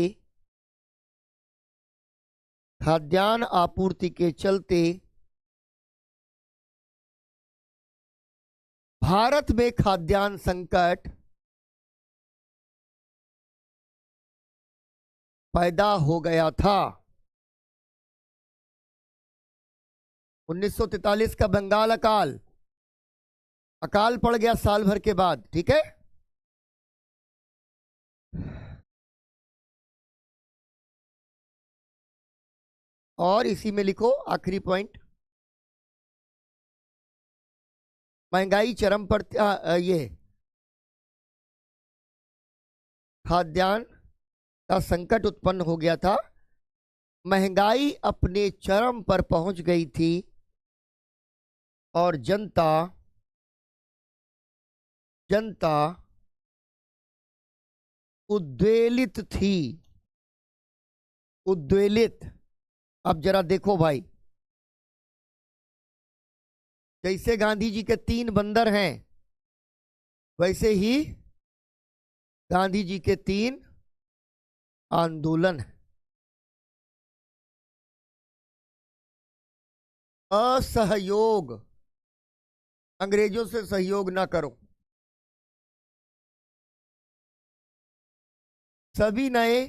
खाद्यान्न आपूर्ति के चलते भारत में खाद्यान्न संकट पैदा हो गया था। 1943 का बंगाल अकाल, अकाल पड़ गया साल भर के बाद। ठीक है, और इसी में लिखो आखिरी पॉइंट, महंगाई चरम पर, ये खाद्यान्न का संकट उत्पन्न हो गया था, महंगाई अपने चरम पर पहुंच गई थी और जनता उद्वेलित थी, उद्वेलित। अब जरा देखो भाई, जैसे गांधी जी के 3 बंदर हैं, वैसे ही गांधी जी के 3 आंदोलन हैं। असहयोग, अंग्रेजों से सहयोग ना करो, सभी नए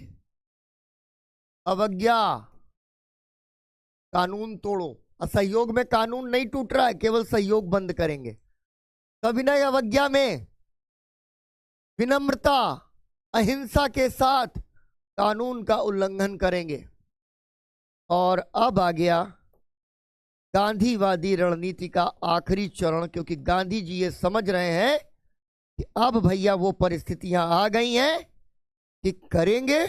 अवज्ञा, कानून तोड़ो। असहयोग में कानून नहीं टूट रहा है, केवल सहयोग बंद करेंगे। सविनय अवज्ञा में विनम्रता, अहिंसा के साथ कानून का उल्लंघन करेंगे। और अब आ गया गांधीवादी रणनीति का आखिरी चरण, क्योंकि गांधी जी ये समझ रहे हैं कि अब भैया वो परिस्थितियां आ गई हैं कि करेंगे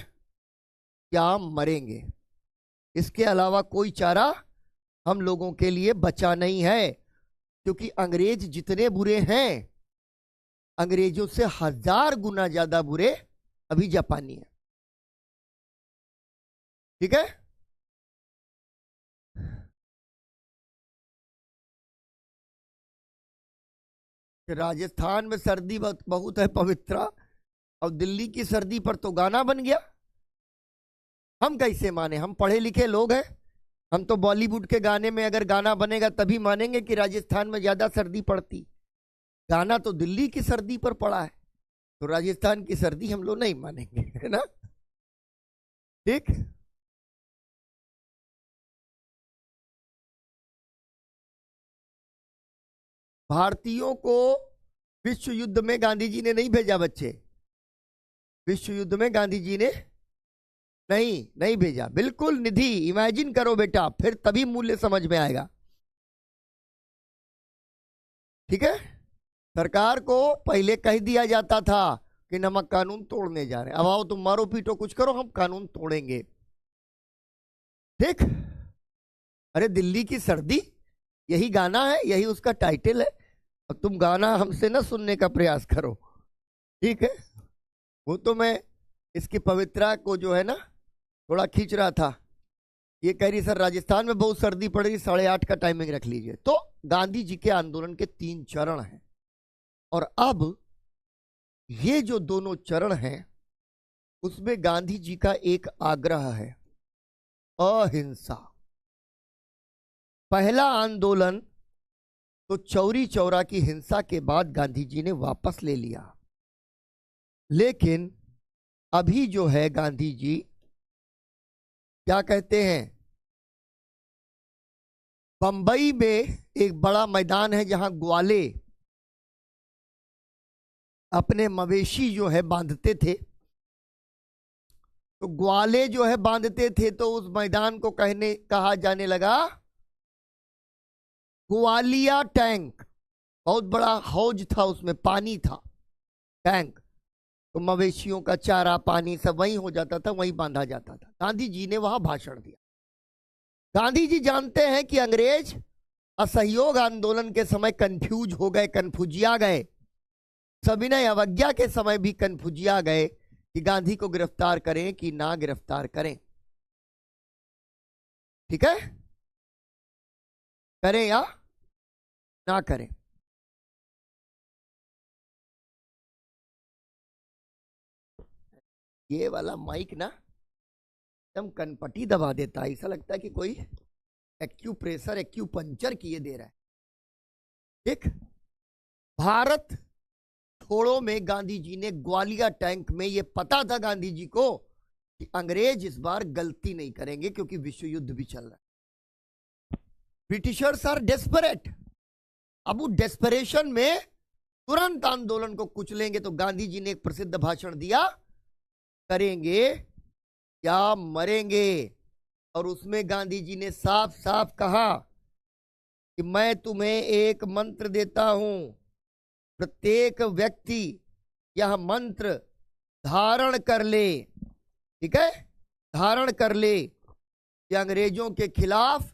या मरेंगे, इसके अलावा कोई चारा हम लोगों के लिए बचा नहीं है। क्योंकि अंग्रेज जितने बुरे हैं, अंग्रेजों से 1000 गुना ज्यादा बुरे अभी जापानी है। ठीक है, राजस्थान में सर्दी बहुत है पवित्रा, और दिल्ली की सर्दी पर तो गाना बन गया। हम कैसे माने, हम पढ़े लिखे लोग हैं, हम तो बॉलीवुड के गाने में अगर गाना बनेगा तभी मानेंगे कि राजस्थान में ज्यादा सर्दी पड़ती। गाना तो दिल्ली की सर्दी पर पड़ा है, तो राजस्थान की सर्दी हम लोग नहीं मानेंगे, है ना। ठीक, भारतीयों को विश्व युद्ध में गांधी जी ने नहीं भेजा बच्चे, विश्व युद्ध में गांधी जी ने नहीं भेजा, बिल्कुल। निधि इमेजिन करो बेटा, फिर तभी मूल्य समझ में आएगा। ठीक है, सरकार को पहले कह दिया जाता था कि नमक कानून तोड़ने जा रहे हैं, अब आओ तुम मारो पीटो कुछ करो, हम कानून तोड़ेंगे। ठीक, अरे दिल्ली की सर्दी यही गाना है, यही उसका टाइटल है, और तुम गाना हमसे ना सुनने का प्रयास करो। ठीक है, वो तो मैं इसकी पवित्रता को जो है ना थोड़ा खींच रहा था। ये कह रही सर राजस्थान में बहुत सर्दी पड़ रही, 8:30 का टाइमिंग रख लीजिए। तो गांधी जी के आंदोलन के 3 चरण हैं। और अब ये जो दोनों चरण हैं उसमें गांधी जी का एक आग्रह है, अहिंसा। पहला आंदोलन तो चौरी चौरा की हिंसा के बाद गांधी जी ने वापस ले लिया, लेकिन अभी जो है गांधी जी क्या कहते हैं, बंबई में एक बड़ा मैदान है जहां ग्वाले अपने मवेशी जो है बांधते थे, तो ग्वाले जो है बांधते थे, तो उस मैदान को कहा जाने लगा ग्वालिया टैंक। बहुत बड़ा हौज था, उसमें पानी था, टैंक। तो मवेशियों का चारा पानी सब वहीं हो जाता था, वहीं बांधा जाता था। गांधी जी ने वहां भाषण दिया। गांधी जी जानते हैं कि अंग्रेज असहयोग आंदोलन के समय कंफ्यूज हो गए, कन्फ्यूजिया गए, सविनय अवज्ञा के समय भी कन्फ्यूजिया गए कि गांधी को गिरफ्तार करें कि ना गिरफ्तार करें। ठीक है, करें या ना करें। ये वाला माइक ना एकदम कनपटी दबा देता है, ऐसा लगता है कि कोई एक्यूप्रेशर एक्यूपंचर किए दे रहा है। ठीक, भारत छोड़ो में गांधी जी ने ग्वालिया टैंक में, ये पता था गांधी जी को कि अंग्रेज इस बार गलती नहीं करेंगे क्योंकि विश्व युद्ध भी चल रहा है, ब्रिटिशर्स आर डेस्परेट। अब वो डेस्परेशन में तुरंत आंदोलन को कुचलेंगे। तो गांधी जी ने एक प्रसिद्ध भाषण दिया, करेंगे या मरेंगे। और उसमें गांधी जी ने साफ साफ कहा कि मैं तुम्हें एक मंत्र देता हूं, प्रत्येक व्यक्ति यह मंत्र धारण कर ले। ठीक है, धारण कर ले कि अंग्रेजों के खिलाफ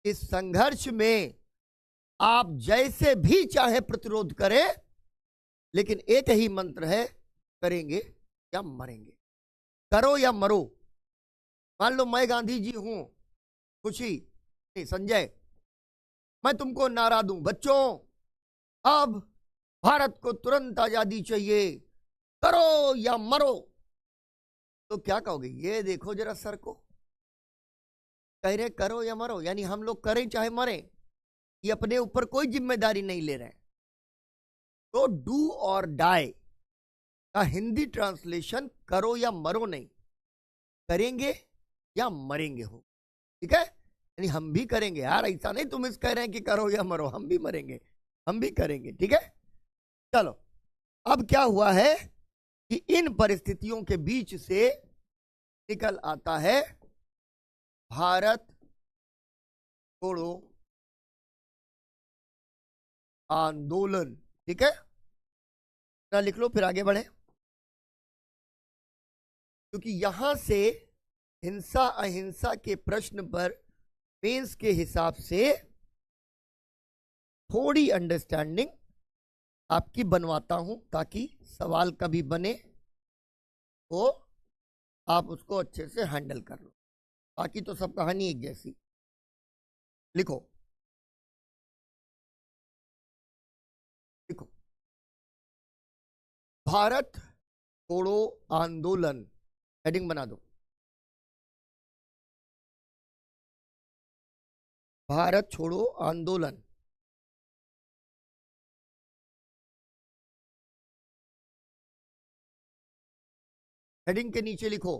इस संघर्ष में आप जैसे भी चाहे प्रतिरोध करें, लेकिन एक ही मंत्र है, करेंगे या मरेंगे, करो या मरो। मान लो मैं गांधी जी हूं, खुशी नहीं संजय, मैं तुमको नारा दूं, बच्चों अब भारत को तुरंत आजादी चाहिए, करो या मरो, तो क्या कहोगे? ये देखो जरा सर को, कह रहे करो या मरो, यानी हम लोग करें चाहे मरें, ये अपने ऊपर कोई जिम्मेदारी नहीं ले रहे। तो डू और डाई का हिंदी ट्रांसलेशन करो या मरो नहीं, करेंगे या मरेंगे हो। ठीक है, यानी हम भी करेंगे यार, ऐसा नहीं तुम इस कह रहे हैं कि करो या मरो, हम भी मरेंगे, हम भी करेंगे। ठीक है, चलो अब क्या हुआ है कि इन परिस्थितियों के बीच से निकल आता है भारत छोड़ो आंदोलन। ठीक है, ना लिख लो फिर आगे बढ़े, क्योंकि यहां से हिंसा अहिंसा के प्रश्न पर मेंस के हिसाब से थोड़ी अंडरस्टैंडिंग आपकी बनवाता हूं, ताकि सवाल कभी बने तो आप उसको अच्छे से हैंडल कर लो। बाकी तो सब कहानी एक जैसी। लिखो लिखो, भारत छोड़ो आंदोलन, हेडिंग बना दो, भारत छोड़ो आंदोलन। हेडिंग के नीचे लिखो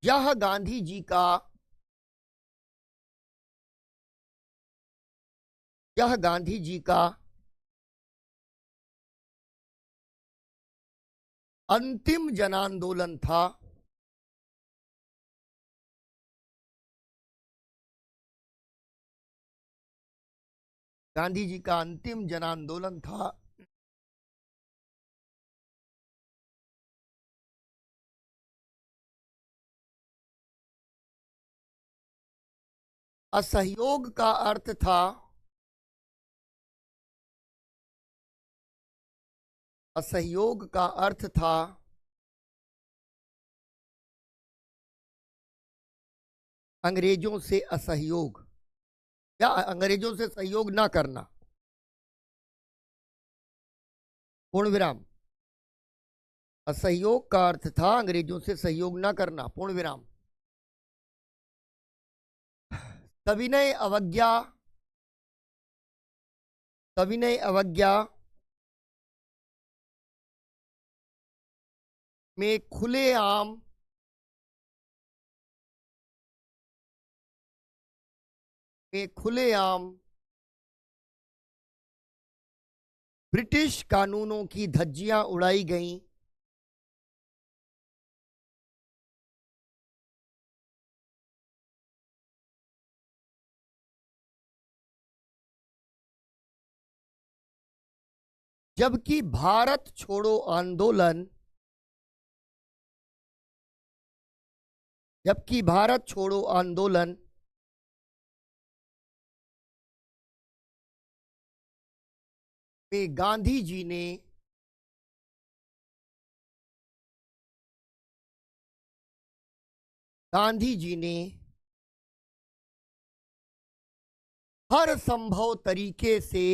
यह गांधी जी का, यह गांधी जी का अंतिम जन आंदोलन था। गांधी जी का अंतिम जन आंदोलन था। असहयोग का अर्थ था, असहयोग का अर्थ था अंग्रेजों से असहयोग। या अंग्रेजों से सहयोग ना करना, पूर्ण विराम। असहयोग का अर्थ था अंग्रेजों से सहयोग ना करना, पूर्ण विराम। सविनय अवज्ञा, सविनय अवज्ञा में खुलेआम, में खुलेआम ब्रिटिश कानूनों की धज्जियां उड़ाई गईं, जबकि भारत छोड़ो आंदोलन, जबकि भारत छोड़ो आंदोलन में गांधी जी ने हर संभव तरीके से,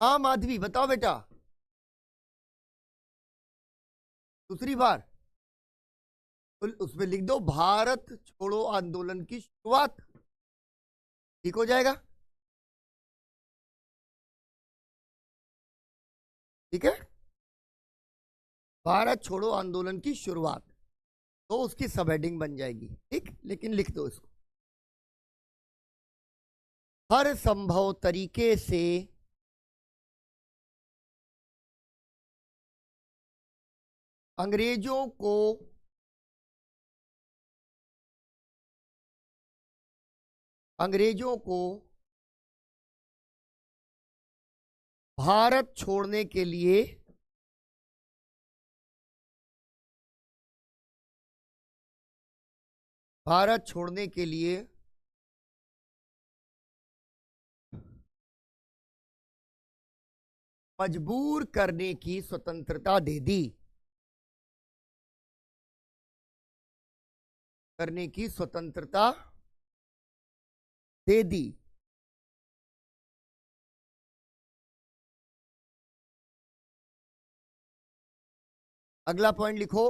हाँ माधवी बताओ बेटा, दूसरी बार तो उसमें लिख दो भारत छोड़ो आंदोलन की शुरुआत, ठीक हो जाएगा। ठीक है, भारत छोड़ो आंदोलन की शुरुआत, तो उसकी सब हेडिंग बन जाएगी, ठीक। लेकिन लिख दो इसको, हर संभव तरीके से अंग्रेजों को भारत छोड़ने के लिए मजबूर करने की स्वतंत्रता दे दी, करने की स्वतंत्रता दे दी। अगला पॉइंट लिखो,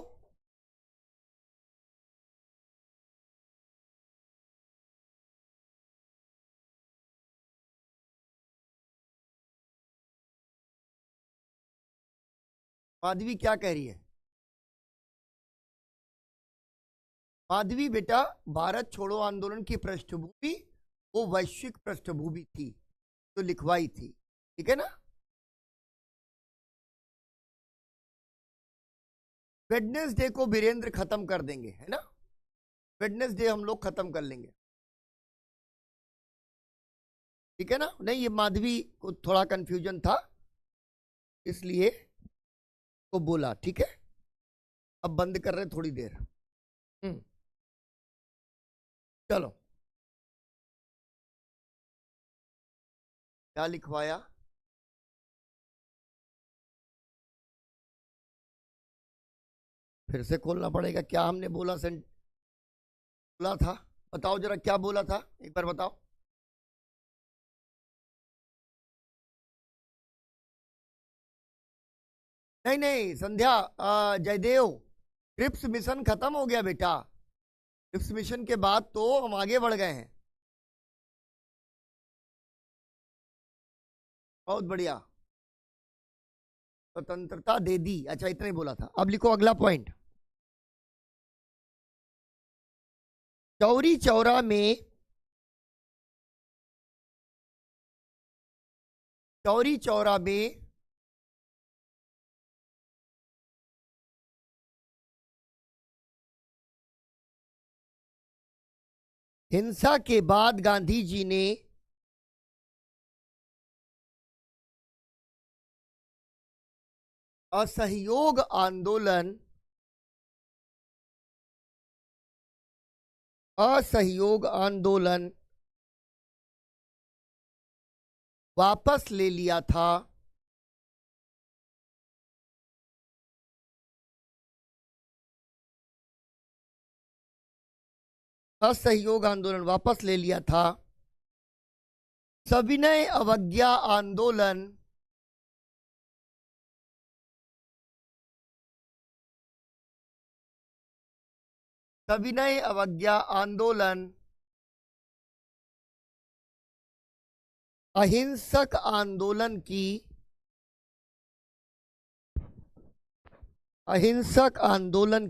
माधवी क्या कह रही है? माधवी बेटा, भारत छोड़ो आंदोलन की पृष्ठभूमि वो वैश्विक पृष्ठभूमि थी तो लिखवाई थी, ठीक है ना। वेडनेसडे को वीरेंद्र खत्म कर देंगे, है ना, वेडनेसडे हम लोग खत्म कर लेंगे, ठीक है ना। नहीं, ये माधवी को थोड़ा कंफ्यूजन था इसलिए तो बोला, ठीक है। अब बंद कर रहे थोड़ी देर। चलो, क्या लिखवाया? फिर से खोलना पड़ेगा, क्या हमने बोला बोला था, बताओ जरा क्या बोला था, एक बार बताओ। नहीं नहीं संध्या, जयदेव, क्रिप्स मिशन खत्म हो गया बेटा, क्रिप्स मिशन के बाद तो हम आगे बढ़ गए हैं, बहुत बढ़िया, स्वतंत्रता दे दी। अच्छा, इतना ही बोला था। अब लिखो अगला पॉइंट, चौरी चौरा में, चौरी चौरा में हिंसा के बाद गांधी जी ने असहयोग आंदोलन, असहयोग आंदोलन वापस ले लिया था, असहयोग आंदोलन वापस ले लिया था। सविनय अवज्ञा आंदोलन सविनय अवज्ञा आंदोलन अहिंसक आंदोलन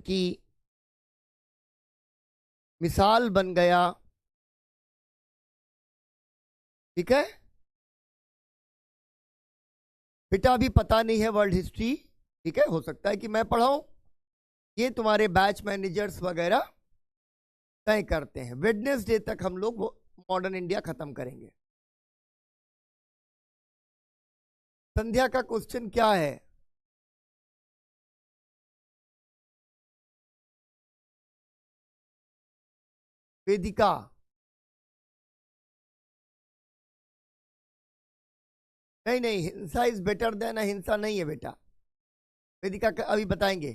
की मिसाल बन गया। ठीक है बेटा, अभी पता नहीं है वर्ल्ड हिस्ट्री, ठीक है, हो सकता है कि मैं पढ़ाऊं, ये तुम्हारे बैच मैनेजर्स वगैरह तय करते हैं। वेडनेसडे तक हम लोग मॉडर्न इंडिया खत्म करेंगे। संध्या का क्वेश्चन क्या है? वेदिका, नहीं नहीं, हिंसा इज बेटर देन अहिंसा नहीं है बेटा। वेदिका अभी बताएंगे।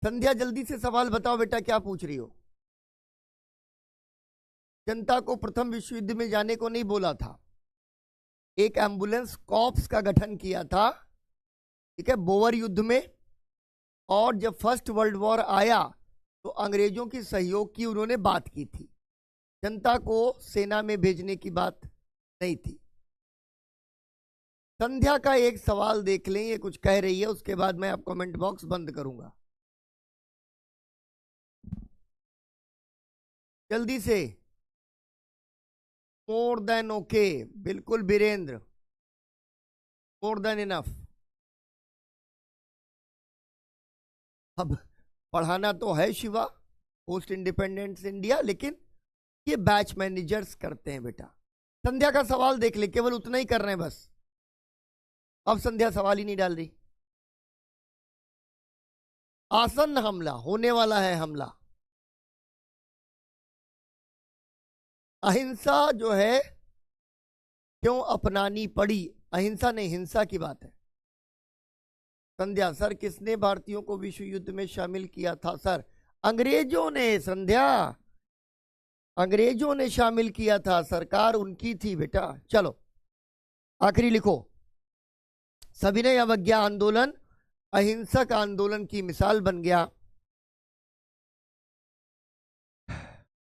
संध्या जल्दी से सवाल बताओ बेटा, क्या पूछ रही हो? जनता को प्रथम विश्व युद्ध में जाने को नहीं बोला था, एक एम्बुलेंस कॉर्प्स का गठन किया था, ठीक है, बोअर युद्ध में। और जब फर्स्ट वर्ल्ड वॉर आया तो अंग्रेजों की सहयोग की उन्होंने बात की थी, जनता को सेना में भेजने की बात नहीं थी। संध्या का एक सवाल देख लें, ये कुछ कह रही है, उसके बाद मैं आप कमेंट बॉक्स बंद करूंगा। जल्दी से। मोर देन ओके, बिल्कुल बीरेंद्र, मोर देन इनफ। अब पढ़ाना तो है शिवा, पोस्ट इंडिपेंडेंस इंडिया, लेकिन ये बैच मैनेजर्स करते हैं बेटा। संध्या का सवाल देख ले, केवल उतना ही कर रहे हैं बस। अब संध्या सवाल ही नहीं डाल रही। आसन्न हमला, होने वाला है हमला। अहिंसा जो है क्यों अपनानी पड़ी? अहिंसा नहीं, हिंसा की बात है। संध्या, सर किसने भारतीयों को विश्व युद्ध में शामिल किया था? सर अंग्रेजों ने। संध्या, अंग्रेजों ने शामिल किया था, सरकार उनकी थी बेटा। चलो आखिरी लिखो। सविनय अवज्ञा आंदोलन अहिंसक आंदोलन की मिसाल बन गया,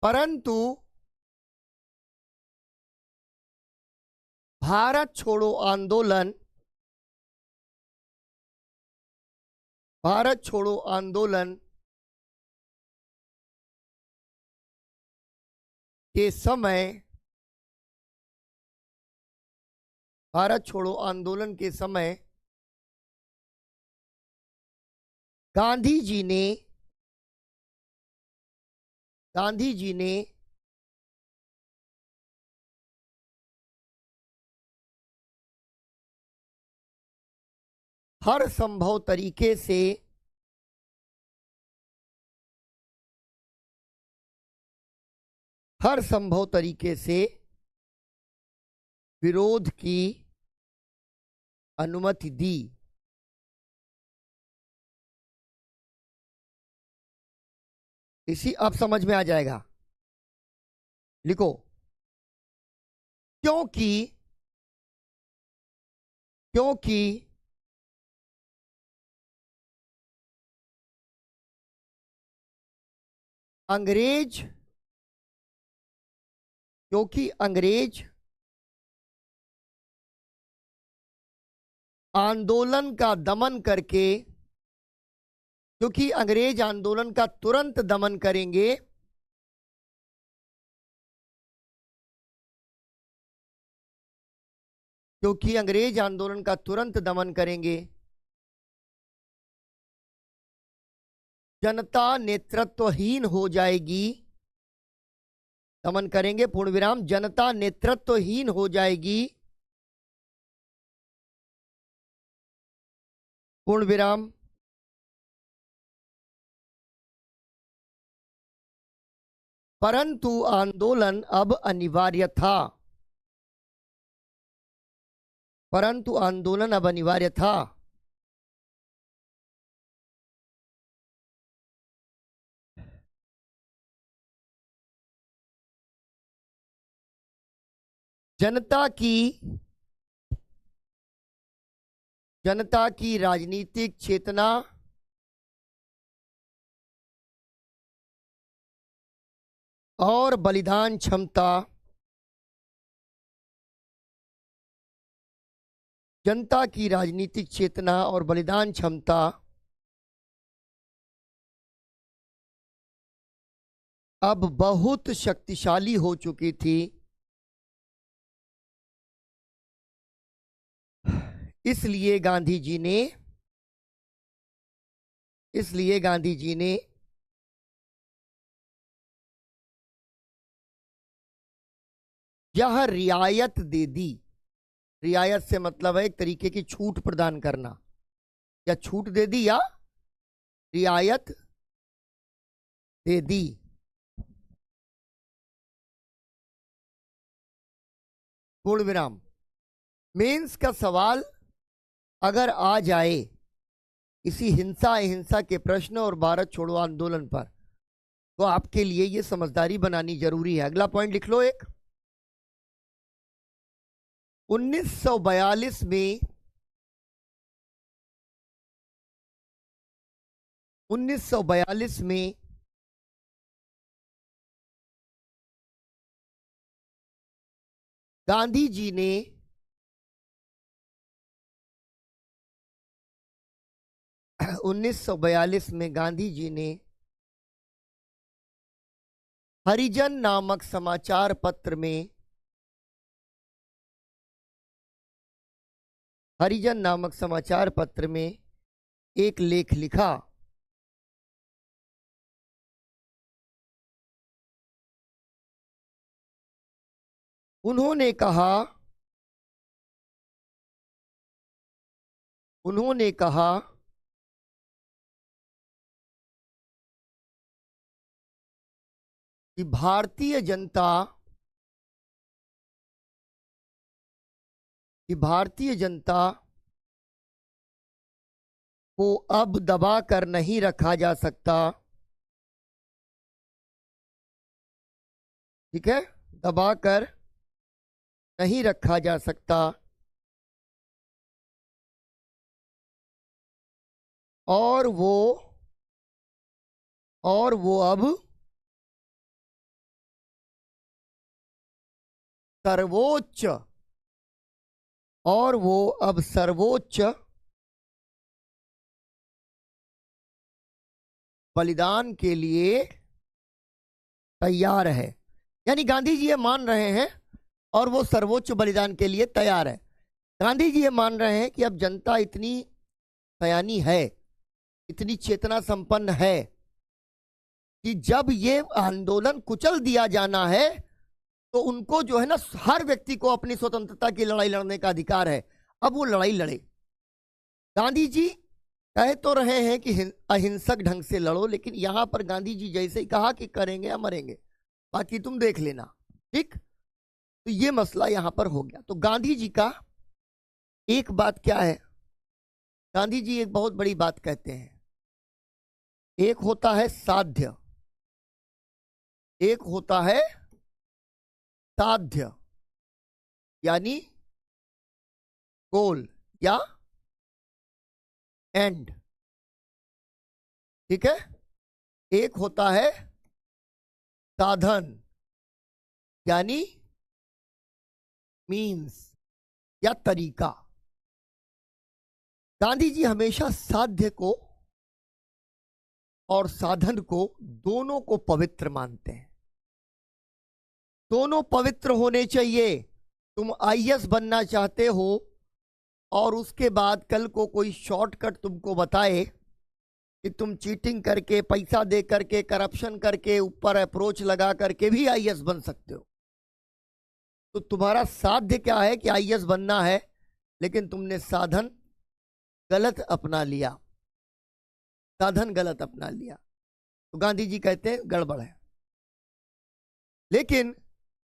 परंतु भारत छोड़ो आंदोलन के समय, भारत छोड़ो आंदोलन के समय गांधी जी ने हर संभव तरीके से विरोध की अनुमति दी। इसी अब समझ में आ जाएगा। लिखो, क्योंकि अंग्रेज आंदोलन का दमन करके, क्योंकि अंग्रेज आंदोलन का तुरंत दमन करेंगे, जनता नेतृत्वहीन हो जाएगी। दमन करेंगे, पूर्ण विराम, जनता नेतृत्वहीन हो जाएगी, पूर्ण विराम। परंतु आंदोलन अब अनिवार्य था। जनता की राजनीतिक चेतना और बलिदान क्षमता, जनता की राजनीतिक चेतना और बलिदान क्षमता अब बहुत शक्तिशाली हो चुकी थी। इसलिए गांधी जी ने यह रियायत दे दी। रियायत से मतलब है एक तरीके की छूट प्रदान करना, या छूट दे दी या रियायत दे दी। पूर्ण विराम। मेंस का सवाल अगर आ जाए इसी हिंसा अहिंसा के प्रश्न और भारत छोड़ो आंदोलन पर, तो आपके लिए यह समझदारी बनानी जरूरी है। अगला पॉइंट लिख लो। एक 1942 में गांधी जी ने हरिजन नामक समाचार पत्र में एक लेख लिखा। उन्होंने कहा कि भारतीय जनता को अब दबा कर नहीं रखा जा सकता। ठीक है, दबा कर नहीं रखा जा सकता, और वो अब सर्वोच्च बलिदान के लिए तैयार है। यानी गांधी जी ये मान रहे हैं और वो सर्वोच्च बलिदान के लिए तैयार है। गांधी जी ये मान रहे हैं कि अब जनता इतनी सयानी है, इतनी चेतना संपन्न है कि जब ये आंदोलन कुचल दिया जाना है तो उनको जो है ना, हर व्यक्ति को अपनी स्वतंत्रता की लड़ाई लड़ने का अधिकार है। अब वो लड़ाई लड़े। गांधी जी कह तो रहे हैं कि अहिंसक ढंग से लड़ो, लेकिन यहां पर गांधी जी जैसे ही कहा कि करेंगे या मरेंगे, बाकी तुम देख लेना। ठीक, तो ये मसला यहां पर हो गया। तो गांधी जी का एक बात क्या है, गांधी जी एक बहुत बड़ी बात कहते हैं। एक होता है साध्य, एक होता है साध्य, यानी गोल या एंड। ठीक है, एक होता है साधन यानी मीन्स या तरीका। गांधी जी हमेशा साध्य को और साधन को, दोनों को पवित्र मानते हैं। दोनों पवित्र होने चाहिए। तुम आईएएस बनना चाहते हो और उसके बाद कल को कोई शॉर्टकट तुमको बताए कि तुम चीटिंग करके, पैसा दे करके, करप्शन करके, ऊपर अप्रोच लगा करके भी आईएएस बन सकते हो, तो तुम्हारा साध्य क्या है कि आईएएस बनना है, लेकिन तुमने साधन गलत अपना लिया, साधन गलत अपना लिया। तो गांधी जी कहते हैं गड़बड़ है। लेकिन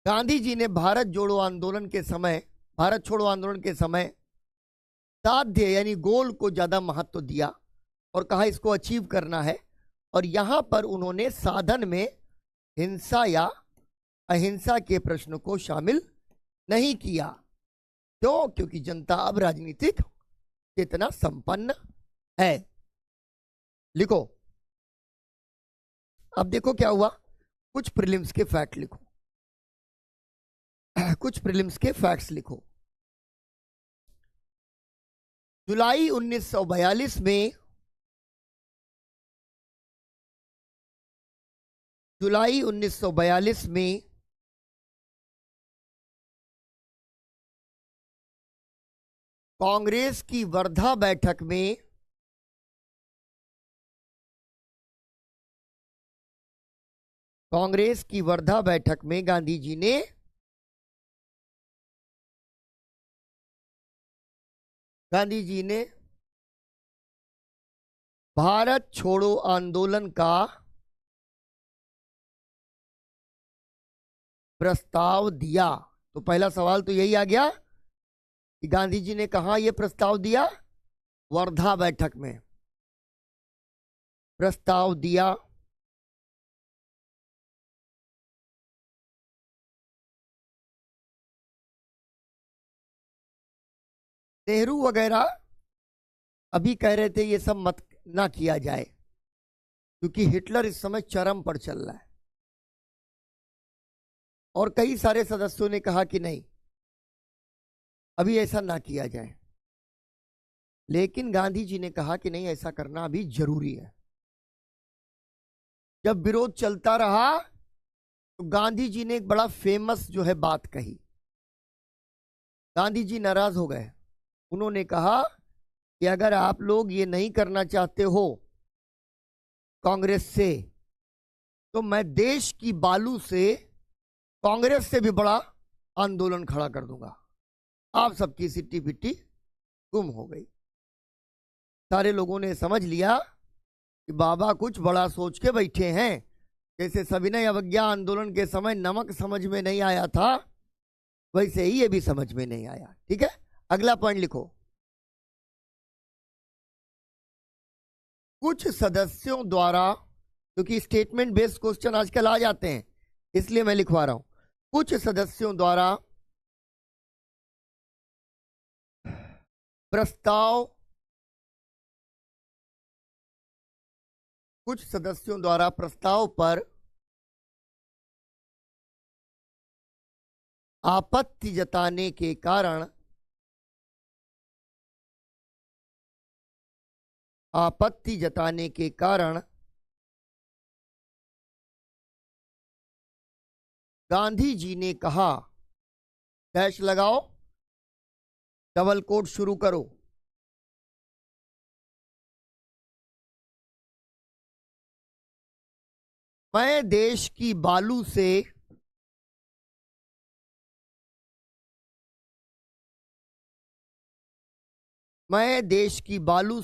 गांधी जी ने भारत छोड़ो आंदोलन के समय साध्य यानी गोल को ज्यादा महत्व दिया और कहा इसको अचीव करना है। और यहां पर उन्होंने साधन में हिंसा या अहिंसा के प्रश्न को शामिल नहीं किया। क्यों? क्योंकि जनता अब राजनीतिक चेतना संपन्न है। लिखो। अब देखो क्या हुआ, कुछ प्रीलिम्स के फैक्ट लिखो। कुछ प्रीलिम्स के फैक्ट्स लिखो। जुलाई 1942 में, जुलाई 1942 में कांग्रेस की वर्धा बैठक में गांधी जी ने भारत छोड़ो आंदोलन का प्रस्ताव दिया। तो पहला सवाल तो यही आ गया कि गांधी जी ने कहा यह प्रस्ताव दिया, वर्धा बैठक में प्रस्ताव दिया। नेहरू वगैरह अभी कह रहे थे ये सब मत ना किया जाए, क्योंकि हिटलर इस समय चरम पर चल रहा है। और कई सारे सदस्यों ने कहा कि नहीं, अभी ऐसा ना किया जाए। लेकिन गांधी जी ने कहा कि नहीं, ऐसा करना अभी जरूरी है। जब विरोध चलता रहा तो गांधी जी ने एक बड़ा फेमस जो है बात कही। गांधी जी नाराज हो गए। उन्होंने कहा कि अगर आप लोग ये नहीं करना चाहते हो कांग्रेस से, तो मैं देश की बालू से कांग्रेस से भी बड़ा आंदोलन खड़ा कर दूंगा। आप सबकी सिट्टी पिट्टी गुम हो गई। सारे लोगों ने समझ लिया कि बाबा कुछ बड़ा सोच के बैठे हैं। जैसे सविनय अवज्ञा आंदोलन के समय नमक समझ में नहीं आया था, वैसे ही ये भी समझ में नहीं आया। ठीक है, अगला पॉइंट लिखो। कुछ सदस्यों द्वारा, क्योंकि स्टेटमेंट बेस्ड क्वेश्चन आजकल आ जाते हैं, इसलिए मैं लिखवा रहा हूं। कुछ सदस्यों द्वारा प्रस्ताव पर आपत्ति जताने के कारण गांधी जी ने कहा, डैश लगाओ, डबल कोट शुरू करो। मैं देश की बालू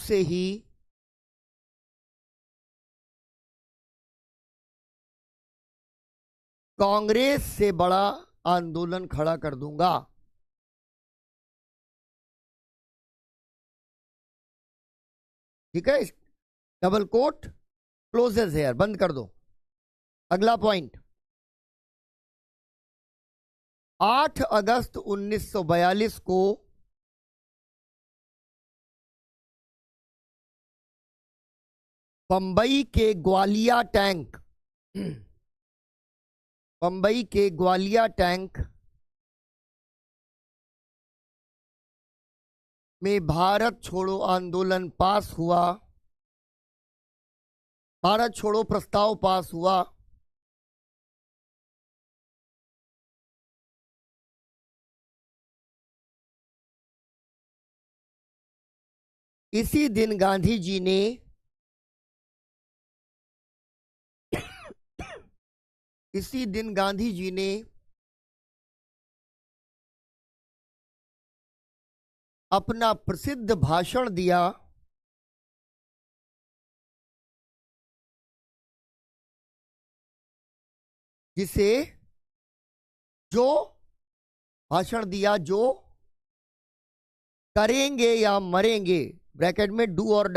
से ही कांग्रेस से बड़ा आंदोलन खड़ा कर दूंगा। ठीक है, डबल कोट क्लोजेस हेयर, बंद कर दो। अगला पॉइंट, 8 अगस्त 1942 को बंबई के ग्वालिया टैंक में भारत छोड़ो आंदोलन पास हुआ, भारत छोड़ो प्रस्ताव पास हुआ। इसी दिन गांधी जी ने अपना प्रसिद्ध भाषण दिया, जिसे जो करेंगे या मरेंगे, ब्रैकेट में डू और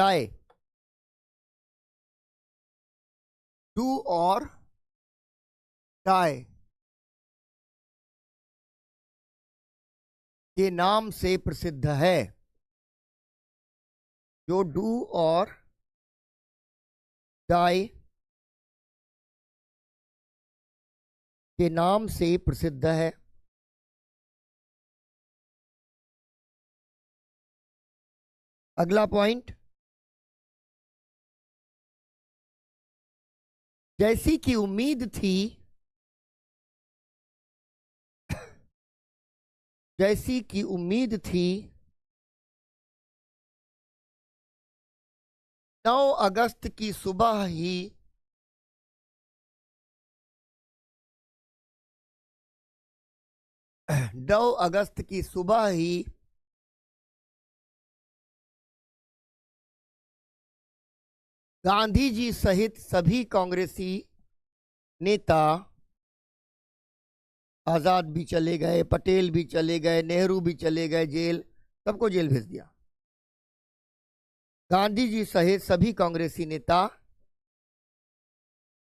डाई, के नाम से प्रसिद्ध है। जो डू और डाई के नाम से प्रसिद्ध है। अगला पॉइंट, जैसी की उम्मीद थी, जैसी की उम्मीद थी 9 अगस्त की सुबह ही 9 अगस्त की सुबह ही गांधी जी सहित सभी कांग्रेसी नेता, आजाद भी चले गए, पटेल भी चले गए, नेहरू भी चले गए जेल, सबको जेल भेज दिया। गांधी जी सहित सभी कांग्रेसी नेता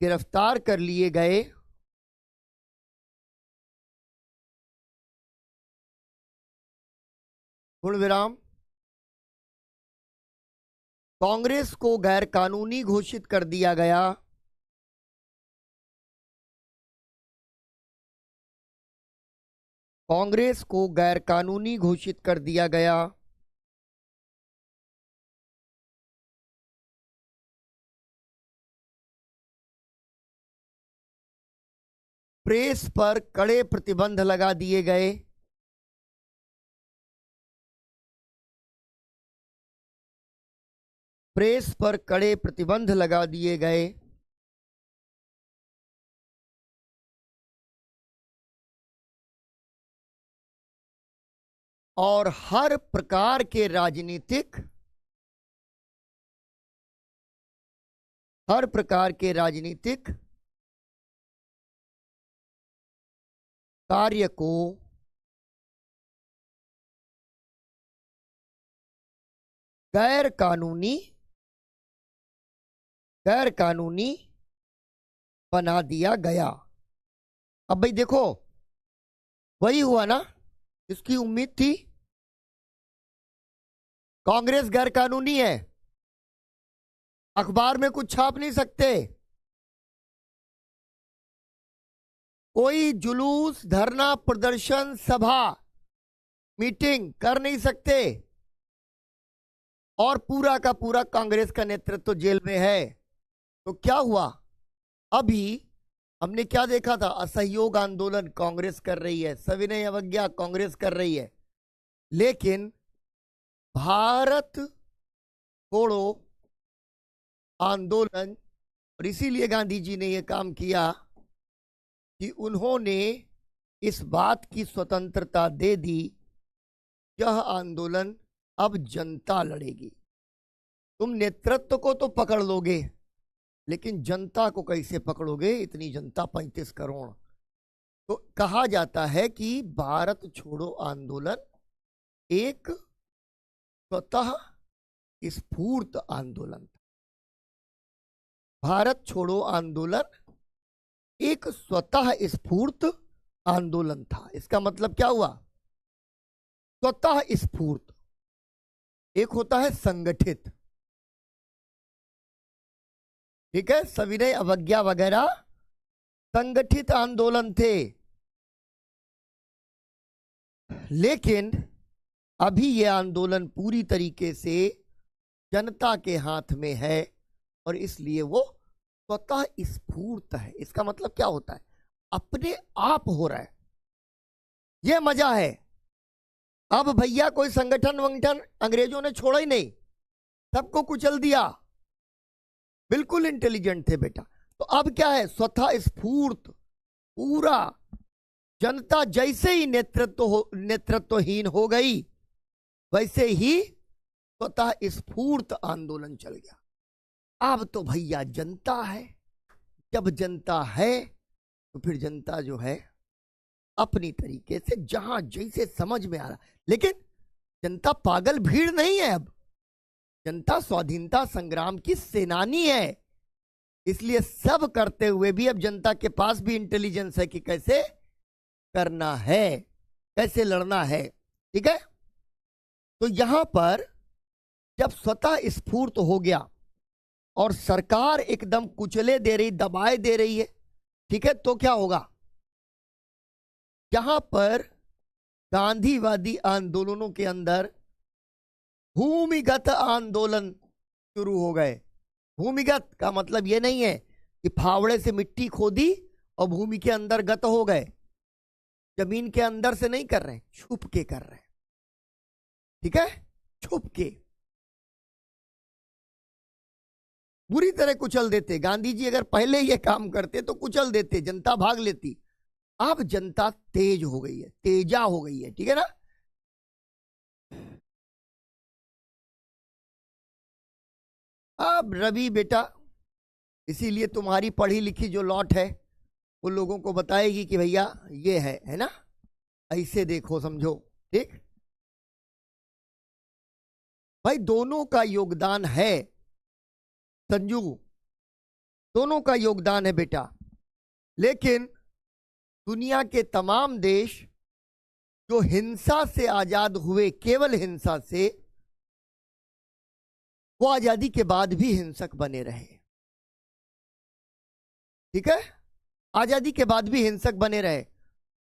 गिरफ्तार कर लिए गए। पूर्ण विराम। कांग्रेस को गैर कानूनी घोषित कर दिया गया। कांग्रेस को गैर कानूनी घोषित कर दिया गया। प्रेस पर कड़े प्रतिबंध लगा दिए गए। प्रेस पर कड़े प्रतिबंध लगा दिए गए। और हर प्रकार के राजनीतिक कार्य को गैर कानूनी बना दिया गया। अब भाई देखो, वही हुआ ना इसकी उम्मीद थी। कांग्रेस गैर कानूनी है, अखबार में कुछ छाप नहीं सकते, कोई जुलूस, धरना, प्रदर्शन, सभा, मीटिंग कर नहीं सकते, और पूरा का पूरा कांग्रेस का नेतृत्व जेल में है। तो क्या हुआ? अभी हमने क्या देखा था? असहयोग आंदोलन कांग्रेस कर रही है, सविनय अवज्ञा कांग्रेस कर रही है, लेकिन भारत छोड़ो आंदोलन, और इसीलिए गांधी जी ने यह काम किया कि उन्होंने इस बात की स्वतंत्रता दे दी, यह आंदोलन अब जनता लड़ेगी। तुम नेतृत्व को तो पकड़ लोगे, लेकिन जनता को कैसे पकड़ोगे? इतनी जनता 35 करोड़। तो कहा जाता है कि भारत छोड़ो आंदोलन एक स्वतः स्फूर्त आंदोलन था। भारत छोड़ो आंदोलन एक स्वतः स्फूर्त आंदोलन था। इसका मतलब क्या हुआ? स्वतः स्फूर्त एक होता है संगठित, ठीक है, सविनय अवज्ञा वगैरह संगठित आंदोलन थे। लेकिन अभी यह आंदोलन पूरी तरीके से जनता के हाथ में है, और इसलिए वो स्वतः स्फूर्त है। इसका मतलब क्या होता है? अपने आप हो रहा है। यह मजा है। अब भैया कोई संगठन वंगठन अंग्रेजों ने छोड़ा ही नहीं, सबको कुचल दिया। बिल्कुल इंटेलिजेंट थे बेटा। तो अब क्या है? स्वतः स्फूर्त, पूरा जनता जैसे ही नेतृत्वहीन हो गई, वैसे ही स्वतः स्फूर्त आंदोलन चल गया। अब तो भैया जनता है। जब जनता है तो फिर जनता जो है अपनी तरीके से जहां जैसे समझ में आ रहा, लेकिन जनता पागल भीड़ नहीं है। अब जनता स्वाधीनता संग्राम की सेनानी है। इसलिए सब करते हुए भी अब जनता के पास भी इंटेलिजेंस है कि कैसे करना है, कैसे लड़ना है। ठीक है। तो यहां पर जब स्वतः स्फूर्त हो गया और सरकार एकदम कुचले दे रही, दबाए दे रही है, ठीक है, तो क्या होगा? यहां पर गांधीवादी आंदोलनों के अंदर भूमिगत आंदोलन शुरू हो गए। भूमिगत का मतलब यह नहीं है कि फावड़े से मिट्टी खोदी और भूमि के अंदर गत हो गए, जमीन के अंदर से नहीं कर रहे, छुप के कर रहे हैं, ठीक है, छुप के बुरी तरह कुचल देते। गांधी जी अगर पहले ये काम करते तो कुचल देते, जनता भाग लेती। अब जनता तेज हो गई है, तेजा हो गई है, ठीक है ना। अब रवि बेटा, इसीलिए तुम्हारी पढ़ी लिखी जो लौट है वो लोगों को बताएगी कि भैया ये है ना, ऐसे देखो समझो, ठीक। भाई दोनों का योगदान है संजू, दोनों का योगदान है बेटा। लेकिन दुनिया के तमाम देश जो हिंसा से आजाद हुए, केवल हिंसा से, वो आजादी के बाद भी हिंसक बने रहे, ठीक है, आजादी के बाद भी हिंसक बने रहे।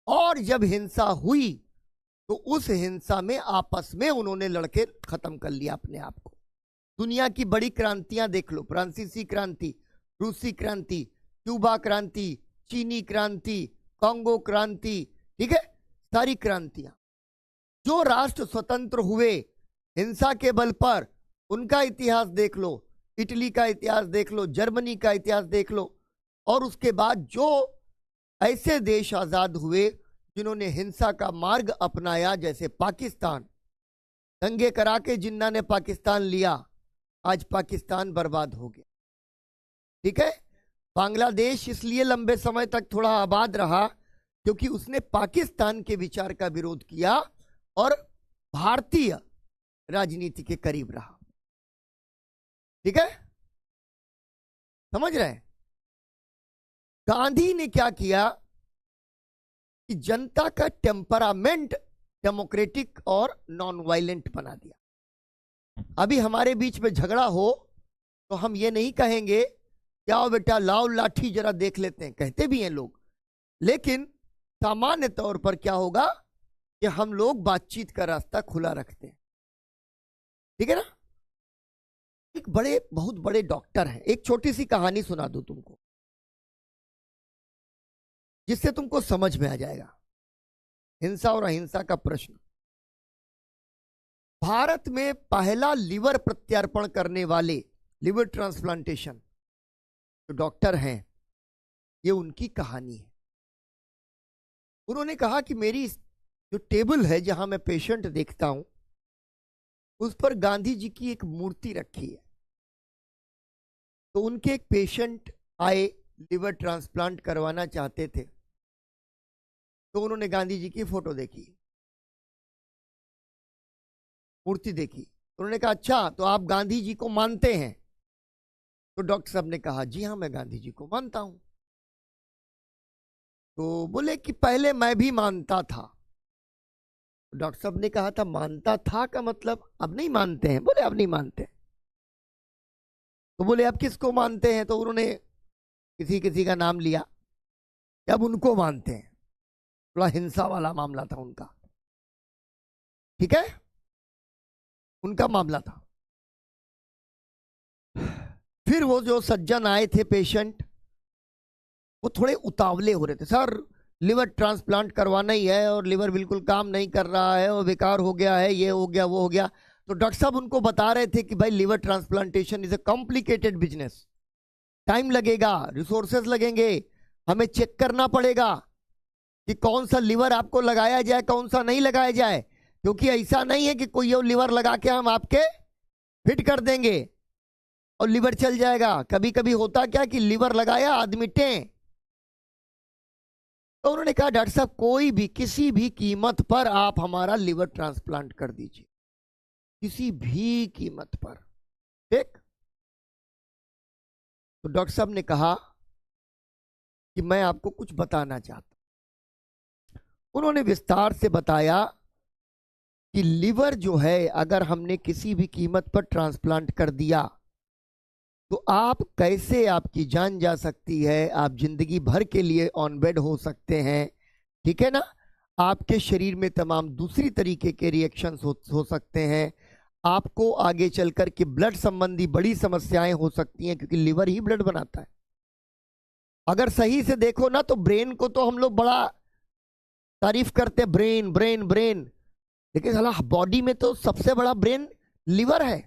और जब हिंसा हुई तो उस हिंसा में आपस में उन्होंने लड़के खत्म कर लिया अपने आप को। दुनिया की बड़ी क्रांतियां देख लो, फ्रांसीसी क्रांति, रूसी क्रांति, क्यूबा क्रांति, चीनी क्रांति, कांगो क्रांति, ठीक है, सारी क्रांतियां, जो राष्ट्र स्वतंत्र हुए हिंसा के बल पर, उनका इतिहास देख लो, इटली का इतिहास देख लो, जर्मनी का इतिहास देख लो। और उसके बाद जो ऐसे देश आजाद हुए जिन्होंने हिंसा का मार्ग अपनाया, जैसे पाकिस्तान, दंगे करा के जिन्ना ने पाकिस्तान लिया, आज पाकिस्तान बर्बाद हो गया, ठीक है। बांग्लादेश इसलिए लंबे समय तक थोड़ा आबाद रहा क्योंकि उसने पाकिस्तान के विचार का विरोध किया और भारतीय राजनीति के करीब रहा, ठीक है, समझ रहे हैं। गांधी ने क्या किया कि जनता का टेम्परामेंट डेमोक्रेटिक और नॉन वायलेंट बना दिया। अभी हमारे बीच में झगड़ा हो तो हम ये नहीं कहेंगे क्या बेटा लाओ लाठी जरा देख लेते हैं, कहते भी हैं लोग, लेकिन सामान्य तौर पर क्या होगा कि हम लोग बातचीत का रास्ता खुला रखते हैं, ठीक है ना। एक बहुत बड़े डॉक्टर हैं, एक छोटी सी कहानी सुना दूं तुमको जिससे तुमको समझ में आ जाएगा हिंसा और अहिंसा का प्रश्न। भारत में पहला लिवर प्रत्यार्पण करने वाले, लिवर ट्रांसप्लांटेशन, जो डॉक्टर हैं, ये उनकी कहानी है। उन्होंने कहा कि मेरी जो टेबल है जहां मैं पेशेंट देखता हूं, उस पर गांधी जी की एक मूर्ति रखी है। तो उनके एक पेशेंट आए, लिवर ट्रांसप्लांट करवाना चाहते थे, तो उन्होंने गांधी जी की फोटो देखी, मूर्ति देखी, तो उन्होंने कहा अच्छा तो आप गांधी जी को मानते हैं? तो डॉक्टर साहब ने कहा जी हाँ मैं गांधी जी को मानता हूं। तो बोले कि पहले मैं भी मानता था। तो डॉक्टर साहब ने कहा था मानता था का मतलब अब नहीं मानते हैं? बोले अब नहीं मानते। तो बोले अब किसको मानते हैं? तो उन्होंने किसी किसी का नाम लिया, अब उनको मानते हैं। थोड़ा हिंसा वाला मामला था उनका, ठीक है, उनका मामला था। फिर वो जो सज्जन आए थे पेशेंट, वो थोड़े उतावले हो रहे थे, सर लिवर ट्रांसप्लांट करवाना ही है और लिवर बिल्कुल काम नहीं कर रहा है और बेकार हो गया है, ये हो गया वो हो गया। तो डॉक्टर साहब उनको बता रहे थे कि भाई liver transplantation is a complicated business, time लगेगा, रिसोर्सेज लगेंगे, हमें चेक करना पड़ेगा कि कौन सा लिवर आपको लगाया जाए, कौन सा नहीं लगाया जाए, क्योंकि ऐसा नहीं है कि कोई ये लिवर लगा के हम आपके फिट कर देंगे और लिवर चल जाएगा। कभी कभी होता क्या कि लिवर लगाया आदमी टें। तो उन्होंने कहा डॉक्टर साहब कोई भी किसी भी कीमत पर आप हमारा लिवर ट्रांसप्लांट कर दीजिए, किसी भी कीमत पर, ठीक। तो डॉक्टर साहब ने कहा कि मैं आपको कुछ बताना चाहता हूं। उन्होंने विस्तार से बताया कि लिवर जो है अगर हमने किसी भी कीमत पर ट्रांसप्लांट कर दिया तो आप कैसे, आपकी जान जा सकती है, आप जिंदगी भर के लिए ऑन बेड हो सकते हैं, ठीक है ना। आपके शरीर में तमाम दूसरी तरीके के रिएक्शंस हो सकते हैं, आपको आगे चलकर के ब्लड संबंधी बड़ी समस्याएं हो सकती हैं, क्योंकि लिवर ही ब्लड बनाता है। अगर सही से देखो ना तो ब्रेन को तो हम लोग बड़ा तारीफ करते हैं, ब्रेन ब्रेन ब्रेन, लेकिन साला बॉडी में तो सबसे बड़ा ब्रेन लिवर है।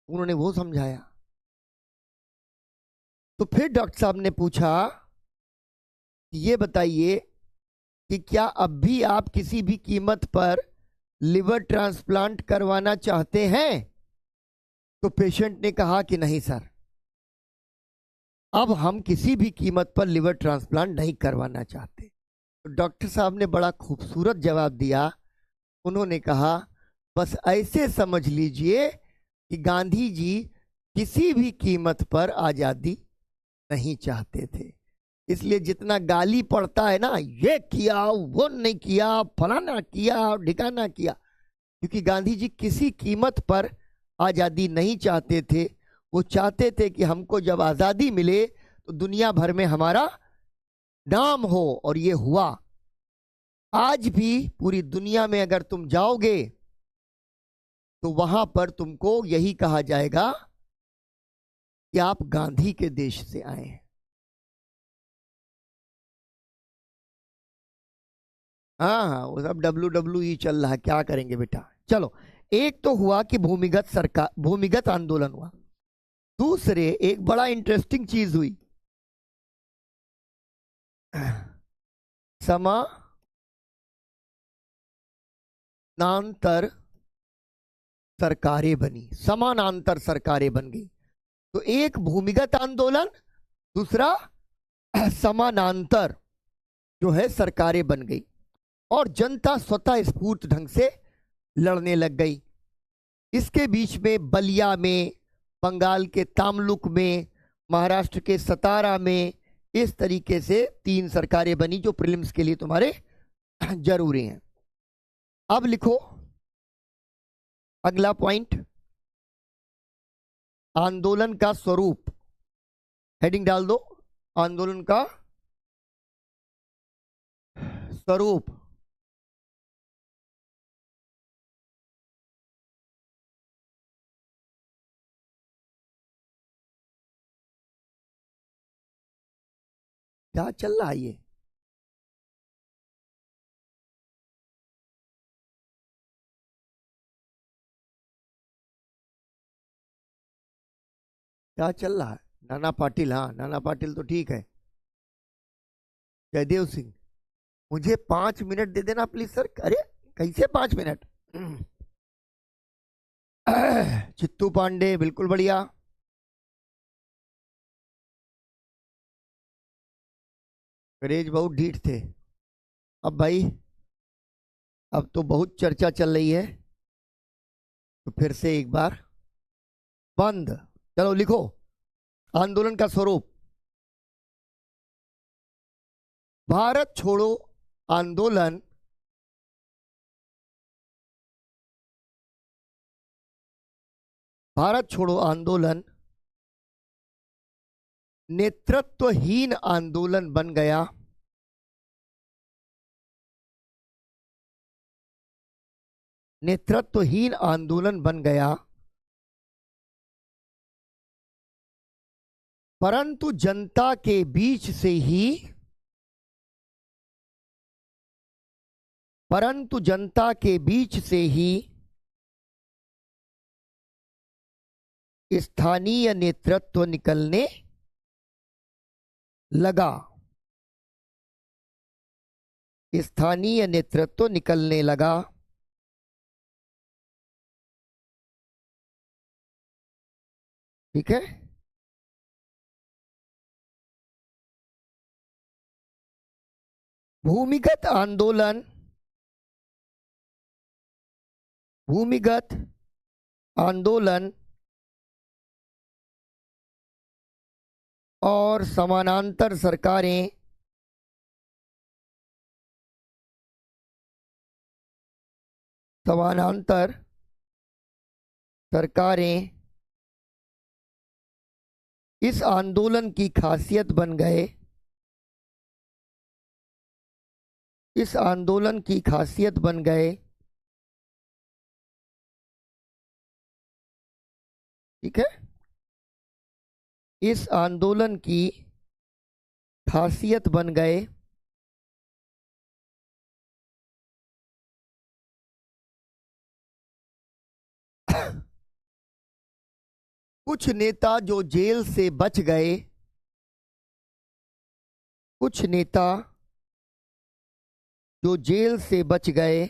उन्होंने वो समझाया। तो फिर डॉक्टर साहब ने पूछा, ये बताइए कि क्या अब भी आप किसी भी कीमत पर लिवर ट्रांसप्लांट करवाना चाहते हैं? तो पेशेंट ने कहा कि नहीं सर, अब हम किसी भी कीमत पर लिवर ट्रांसप्लांट नहीं करवाना चाहते। तो डॉक्टर साहब ने बड़ा खूबसूरत जवाब दिया। उन्होंने कहा, बस ऐसे समझ लीजिए कि गांधी जी किसी भी कीमत पर आज़ादी नहीं चाहते थे, इसलिए जितना गाली पड़ता है ना, ये किया वो नहीं किया, फलाना किया ढिकाना किया, क्योंकि गांधी जी किसी कीमत पर आज़ादी नहीं चाहते थे। वो चाहते थे कि हमको जब आज़ादी मिले तो दुनिया भर में हमारा नाम हो, और ये हुआ। आज भी पूरी दुनिया में अगर तुम जाओगे तो वहां पर तुमको यही कहा जाएगा कि आप गांधी के देश से आए हैं। हाँ हाँ, वो सब WWE चल रहा है, क्या करेंगे बेटा। चलो, एक तो हुआ कि भूमिगत आंदोलन हुआ। दूसरे एक बड़ा इंटरेस्टिंग चीज हुई, समानांतर सरकारें बनी, समानांतर सरकारें बन गई। तो एक भूमिगत आंदोलन, दूसरा समानांतर जो है सरकारें बन गई, और जनता स्वतः स्फूर्त ढंग से लड़ने लग गई। इसके बीच में बलिया में, बंगाल के तामलुक में, महाराष्ट्र के सतारा में, इस तरीके से 3 सरकारें बनी जो प्रीलिम्स के लिए तुम्हारे जरूरी हैं। अब लिखो अगला पॉइंट, आंदोलन का स्वरूप। हेडिंग डाल दो, आंदोलन का स्वरूप। क्या चल रहा है ये? क्या चल रहा है? नाना पाटिल, हाँ नाना पाटिल तो ठीक है। जयदेव सिंह, मुझे 5 मिनट दे देना प्लीज सर। अरे कैसे 5 मिनट? चित्तू पांडे बिल्कुल बढ़िया। अंग्रेज बहुत ढीठ थे। अब भाई, अब तो बहुत चर्चा चल रही है, तो फिर से एक बार बंद। चलो लिखो, आंदोलन का स्वरूप। भारत छोड़ो आंदोलन भारत छोड़ो आंदोलन नेतृत्वहीन आंदोलन बन गया। नेतृत्वहीन आंदोलन बन गया, परंतु जनता के बीच से ही परंतु जनता के बीच से ही स्थानीय नेतृत्व निकलने लगा। स्थानीय नेतृत्व निकलने लगा। ठीक है। भूमिगत आंदोलन, भूमिगत आंदोलन और समानांतर सरकारें समानांतर सरकारें इस आंदोलन की खासियत बन गए, इस आंदोलन की खासियत बन गए। ठीक है, इस आंदोलन की खासियत बन गए। कुछ नेता जो जेल से बच गए, कुछ नेता जो जेल से बच गए,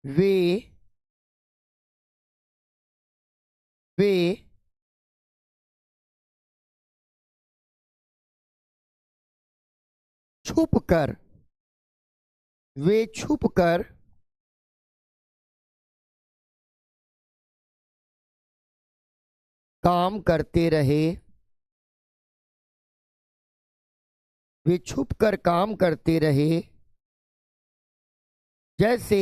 वे वे छुपकर वे छुपकर काम करते रहे, वे छुपकर काम करते रहे। जैसे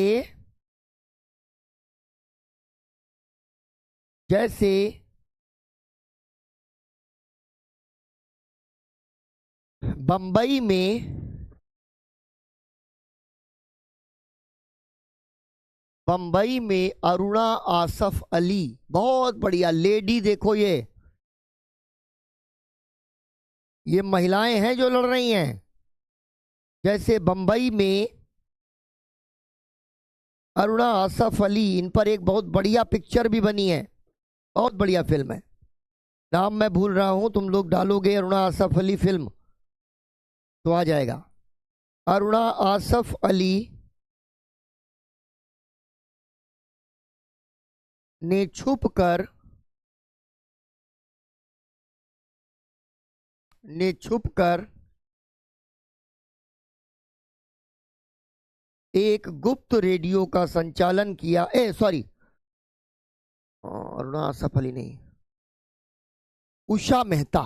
जैसे बंबई में अरुणा आसफ अली, बहुत बढ़िया लेडी। देखो ये महिलाएं हैं जो लड़ रही हैं। जैसे बंबई में अरुणा आसफ अली, इन पर एक बहुत बढ़िया पिक्चर भी बनी है, बहुत बढ़िया फिल्म है। नाम मैं भूल रहा हूं, तुम लोग डालोगे अरुणा आसफ अली फिल्म तो आ जाएगा। अरुणा आसफ अली ने छुपकर एक गुप्त रेडियो का संचालन किया। सॉरी, अरुणा आसफ अली नहीं, उषा मेहता,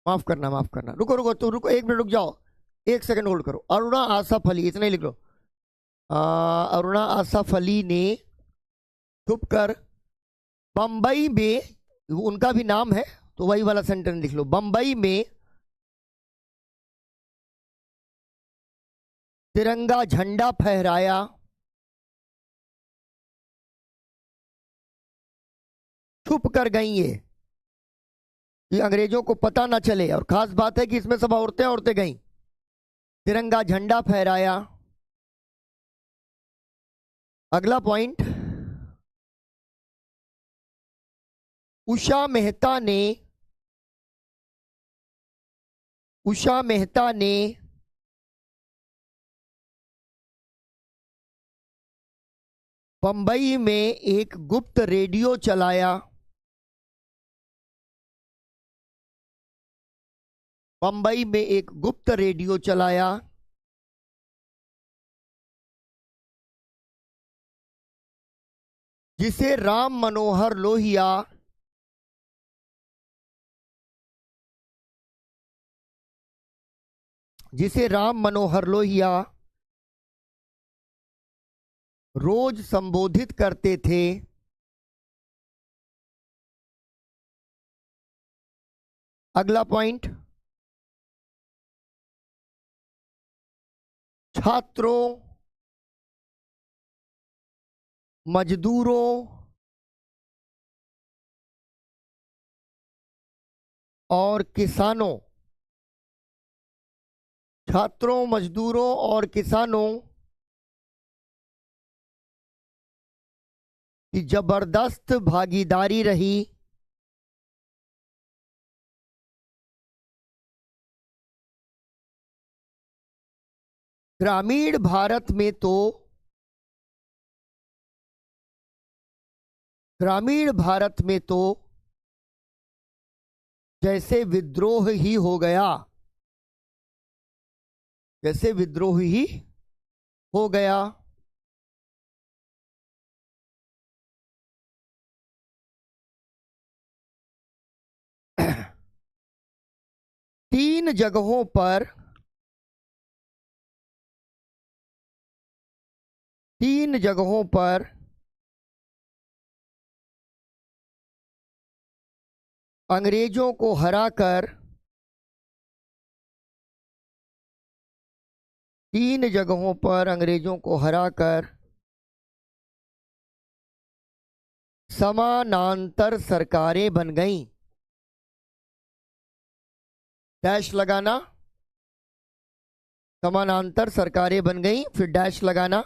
माफ करना माफ करना। रुको रुको, तो रुको, एक मिनट रुक जाओ, एक सेकंड होल्ड करो। अरुणा आसफ अली, इतना ही लिख लो। अरुणा आसफ अली ने छुपकर बंबई में, उनका भी नाम है तो वही वाला सेंटेंस लिख लो, बंबई में तिरंगा झंडा फहराया, छुप कर गई ये कि अंग्रेजों को पता ना चले। और खास बात है कि इसमें सब औरतें औरतें गईं। तिरंगा झंडा फहराया। अगला पॉइंट, उषा मेहता ने बंबई में एक गुप्त रेडियो चलाया, बंबई में एक गुप्त रेडियो चलाया जिसे राम मनोहर लोहिया रोज संबोधित करते थे। अगला पॉइंट, छात्रों, मजदूरों और किसानों, छात्रों मजदूरों और किसानों की जबरदस्त भागीदारी रही। ग्रामीण भारत में तो जैसे विद्रोह ही हो गया, जैसे विद्रोह ही हो गया। तीन जगहों पर 3 जगहों पर अंग्रेजों को हराकर 3 जगहों पर अंग्रेजों को हराकर समानांतर सरकारें बन गईं। डैश लगाना, समानांतर सरकारें बन गईं, फिर डैश लगाना।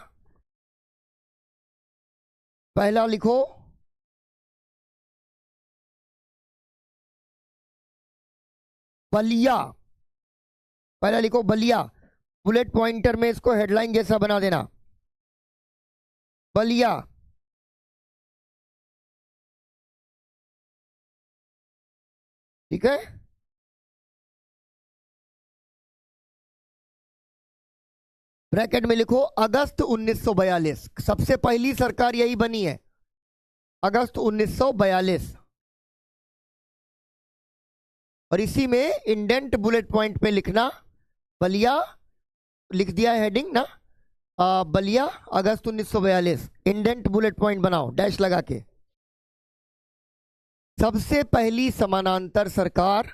पहला लिखो बलिया, पहला लिखो बलिया, बुलेट पॉइंटर में इसको हेडलाइन जैसा बना देना, बलिया। ठीक है, ब्रैकेट में लिखो अगस्त 1942, सबसे पहली सरकार यही बनी है, अगस्त 1942। और इसी में इंडेंट बुलेट पॉइंट पे लिखना बलिया, लिख दिया है हेडिंग ना, बलिया अगस्त 1942, इंडेंट बुलेट पॉइंट बनाओ डैश लगा के। सबसे पहली समानांतर सरकार,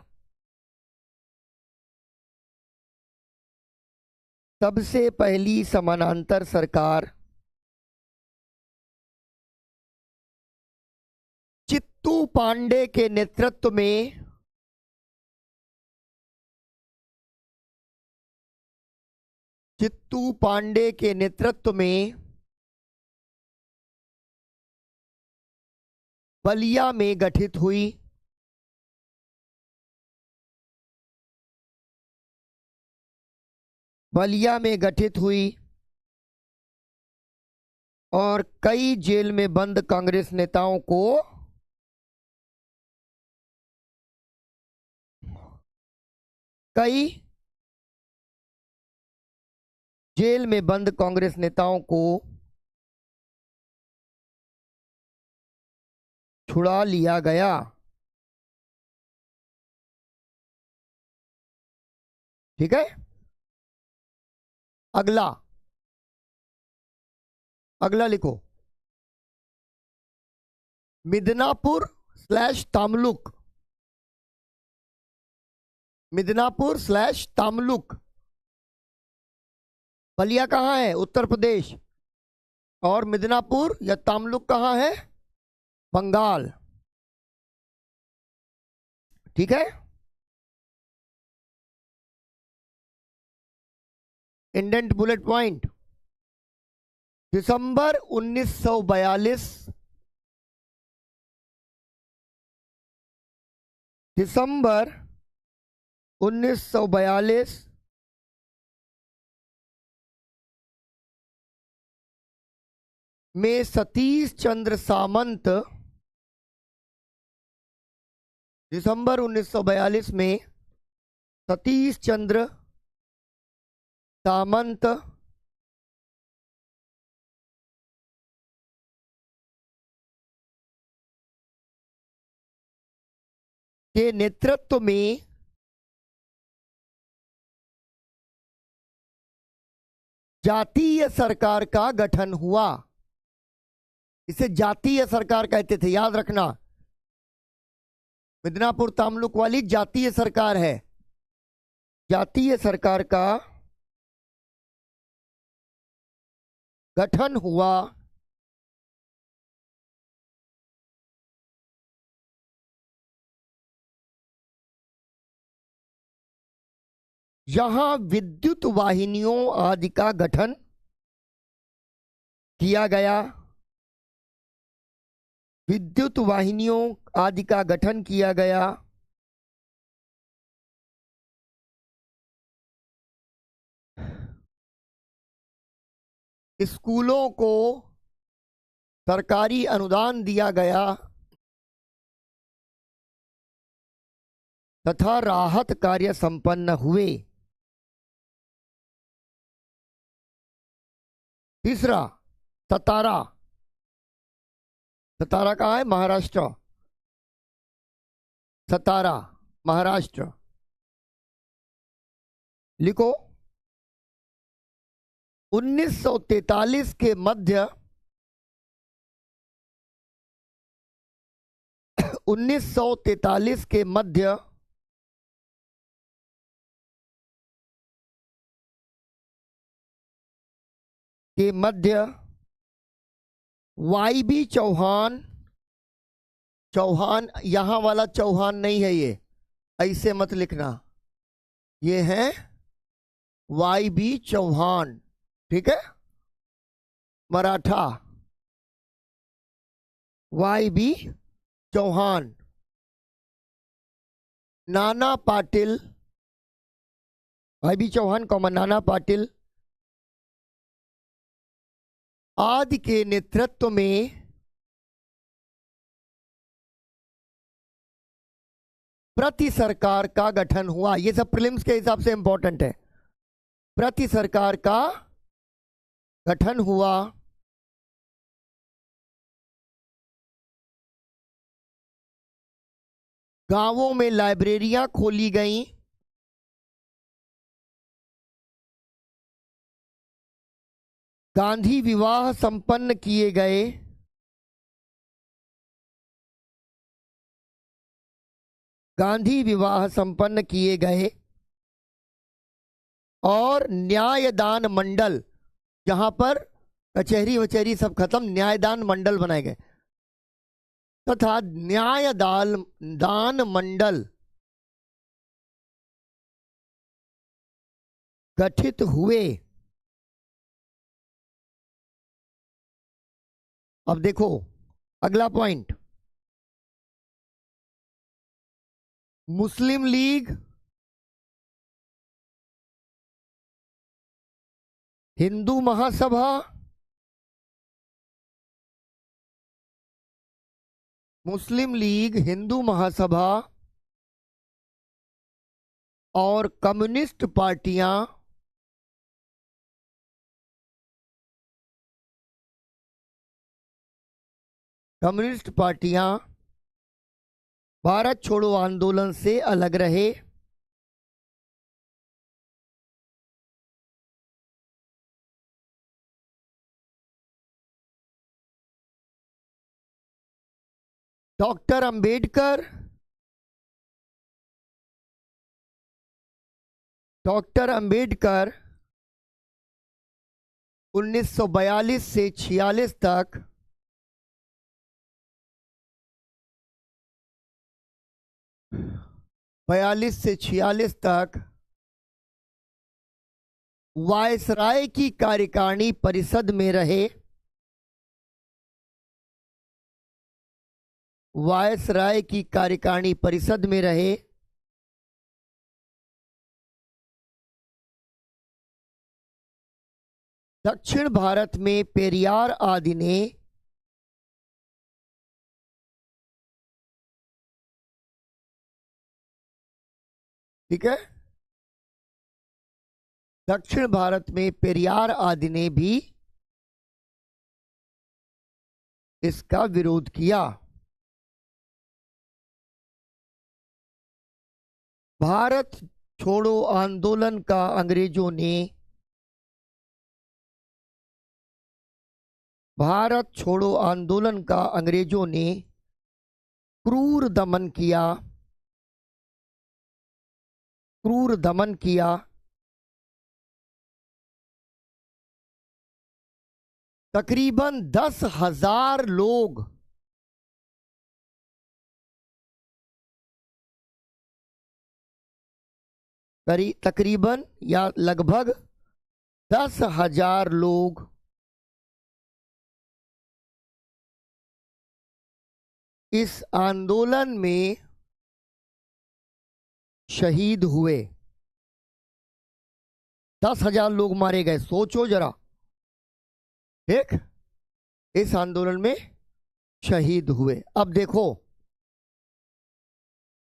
सबसे पहली समानांतर सरकार चित्तू पांडे के नेतृत्व में चित्तू पांडे के नेतृत्व में बलिया में गठित हुई। बलिया में गठित हुई और कई जेल में बंद कांग्रेस नेताओं को कई जेल में बंद कांग्रेस नेताओं को छुड़ा लिया गया। ठीक है, अगला, अगला लिखो मिदनापुर स्लैश तामलुक, मिदनापुर स्लैश तामलुक। बलिया कहाँ है? उत्तर प्रदेश। और मिदनापुर या तामलुक कहाँ है? बंगाल। ठीक है, इंडेंट बुलेट पॉइंट दिसंबर 1942, दिसंबर 1942 में सतीश चंद्र सामंत, दिसंबर 1942 में सतीश चंद्र सामंत के नेतृत्व में जातीय सरकार का गठन हुआ। इसे जातीय सरकार कहते थे, याद रखना। मिदनापुर तामलुक वाली जातीय सरकार है, जातीय सरकार का गठन हुआ। यहां विद्युत वाहिनियों आदि का गठन किया गया, विद्युत वाहिनियों आदि का गठन किया गया। स्कूलों को सरकारी अनुदान दिया गया तथा राहत कार्य संपन्न हुए। तीसरा, सतारा, सतारा कहाँ है? महाराष्ट्र, सतारा महाराष्ट्र। लिखो 1943 के मध्य 1943 के मध्य YB चौहान, चौहान यहां वाला चौहान नहीं है, ये ऐसे मत लिखना, ये है YB चौहान, ठीक है, मराठा YB चौहान, नाना पाटिल, YB चौहान नाना पाटिल आदि के नेतृत्व में प्रति सरकार का गठन हुआ। ये सब प्रीलिम्स के हिसाब से इंपॉर्टेंट है। प्रति सरकार का गठन हुआ। गांवों में लाइब्रेरियां खोली गईं। गांधी विवाह संपन्न किए गए। गांधी विवाह संपन्न किए गए और न्यायदान मंडल, जहां पर कचहरी वचहरी सब खत्म, न्यायदान मंडल बनाए गए तथा दान मंडल गठित हुए। अब देखो अगला पॉइंट, मुस्लिम लीग, हिंदू महासभा, मुस्लिम लीग, हिंदू महासभा और कम्युनिस्ट पार्टियां भारत छोड़ो आंदोलन से अलग रहे। डॉक्टर अंबेडकर 1942 से 46 तक वायसराय की कार्यकारिणी परिषद में रहे। वायसराय की कार्यकारिणी परिषद में रहे। दक्षिण भारत में पेरियार आदि ने ठीक है, दक्षिण भारत में पेरियार आदि ने भी इसका विरोध किया। भारत छोड़ो आंदोलन का अंग्रेजों ने क्रूर दमन किया। तकरीबन 10,000 लोग तकरीबन या लगभग 10,000 लोग इस आंदोलन में शहीद हुए। 10,000 लोग मारे गए, सोचो जरा, ठीक, इस आंदोलन में शहीद हुए। अब देखो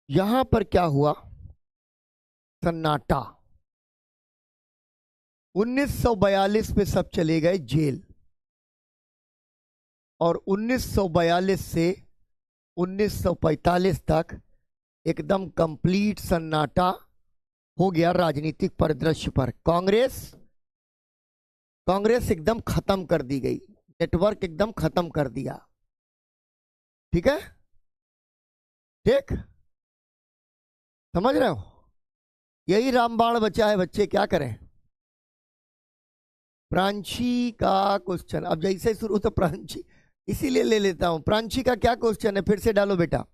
यहां पर क्या हुआ, सन्नाटा। 1942 में सब चले गए जेल और 1942 से 1945 तक एकदम कंप्लीट सन्नाटा हो गया राजनीतिक परिदृश्य पर। कांग्रेस एकदम खत्म कर दी गई, नेटवर्क एकदम खत्म कर दिया। ठीक है, ठीक, समझ रहे हो? यही रामबाण बचा है बच्चे, क्या करें। प्रांची का क्वेश्चन, अब जैसे शुरू तो प्रांची इसीलिए ले लेता हूं। प्रांची का क्या क्वेश्चन है, फिर से डालो बेटा।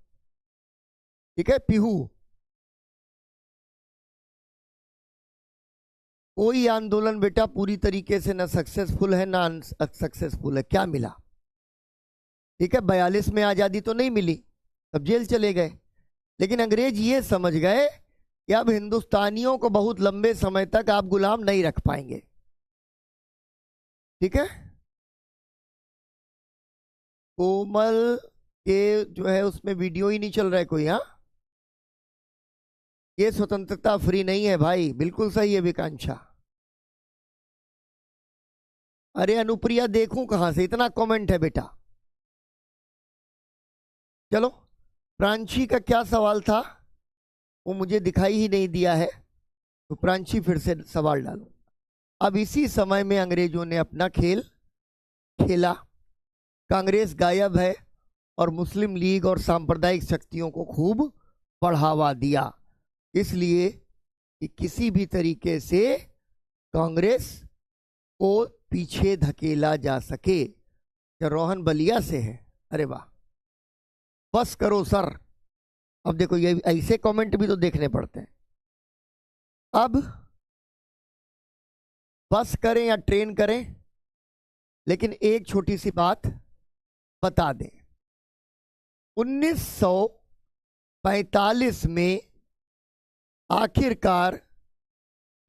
ठीक है, पीहू, कोई आंदोलन बेटा पूरी तरीके से ना सक्सेसफुल है ना अनसक्सेसफुल है, क्या मिला? ठीक है, 42 में आजादी तो नहीं मिली, तब जेल चले गए, लेकिन अंग्रेज ये समझ गए कि अब हिंदुस्तानियों को बहुत लंबे समय तक आप गुलाम नहीं रख पाएंगे। ठीक है, कोमल के जो है उसमें वीडियो ही नहीं चल रहा है कोई। हाँ, ये स्वतंत्रता फ्री नहीं है भाई, बिल्कुल सही है विकांक्षा। अरे अनुप्रिया, देखूं कहां से, इतना कमेंट है बेटा। चलो, प्रांची का क्या सवाल था वो मुझे दिखाई ही नहीं दिया है, तो प्रांची फिर से सवाल डालो। अब इसी समय में अंग्रेजों ने अपना खेल खेला, कांग्रेस गायब है और मुस्लिम लीग और सांप्रदायिक शक्तियों को खूब बढ़ावा दिया, इसलिए कि किसी भी तरीके से कांग्रेस को पीछे धकेला जा सके। रोहन बलिया से है, अरे वाह, बस करो सर। अब देखो, ये ऐसे कमेंट भी तो देखने पड़ते हैं। अब बस करें या ट्रेन करें, लेकिन एक छोटी सी बात बता दें, 1945 में आखिरकार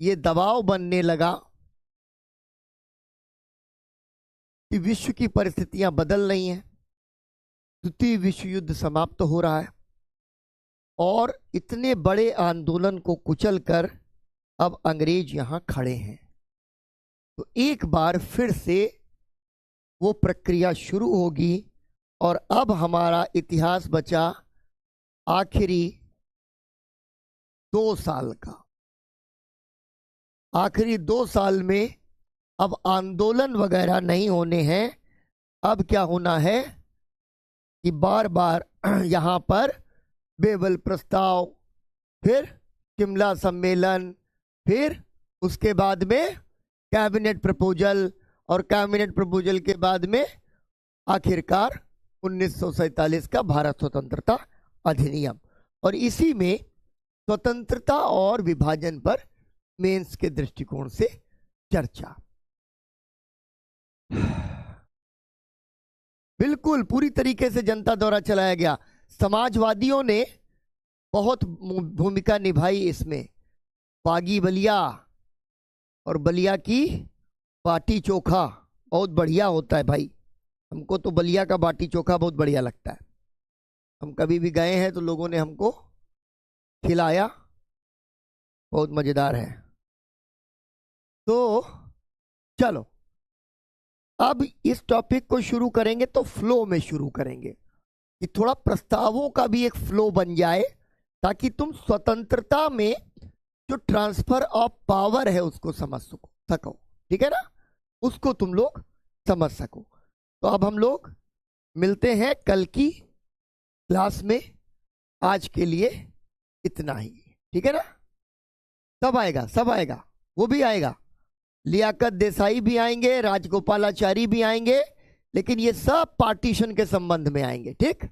ये दबाव बनने लगा कि विश्व की परिस्थितियां बदल रही हैं, द्वितीय विश्व युद्ध समाप्त हो रहा है और इतने बड़े आंदोलन को कुचलकर अब अंग्रेज यहां खड़े हैं। तो एक बार फिर से वो प्रक्रिया शुरू होगी और अब हमारा इतिहास बचा आखिरी 2 साल का। आखिरी 2 साल में अब आंदोलन वगैरह नहीं होने हैं, अब क्या होना है कि बार बार यहाँ पर बेबल प्रस्ताव, फिर शिमला सम्मेलन, फिर उसके बाद में कैबिनेट प्रपोजल, और कैबिनेट प्रपोजल के बाद में आखिरकार 1947 का भारत स्वतंत्रता अधिनियम, और इसी में स्वतंत्रता और विभाजन पर मेंस के दृष्टिकोण से चर्चा। बिल्कुल पूरी तरीके से जनता द्वारा चलाया गया। समाजवादियों ने बहुत भूमिका निभाई इसमें। बागी बलिया और बलिया की बाटी चोखा बहुत बढ़िया होता है भाई, हमको तो बलिया का बाटी चोखा बहुत बढ़िया लगता है। हम कभी भी गए हैं तो लोगों ने हमको खिलाया, बहुत मजेदार है। तो चलो, अब इस टॉपिक को शुरू करेंगे तो फ्लो में शुरू करेंगे कि थोड़ा प्रस्तावों का भी एक फ्लो बन जाए, ताकि तुम स्वतंत्रता में जो ट्रांसफर ऑफ पावर है उसको समझ सको। ठीक है ना, उसको तुम लोग समझ सको। तो अब हम लोग मिलते हैं कल की क्लास में। आज के लिए इतना ही, ठीक है ना। सब आएगा, सब आएगा, वो भी आएगा, लियाकत देसाई भी आएंगे, राजगोपालाचारी भी आएंगे, लेकिन ये सब पार्टीशन के संबंध में आएंगे। ठीक।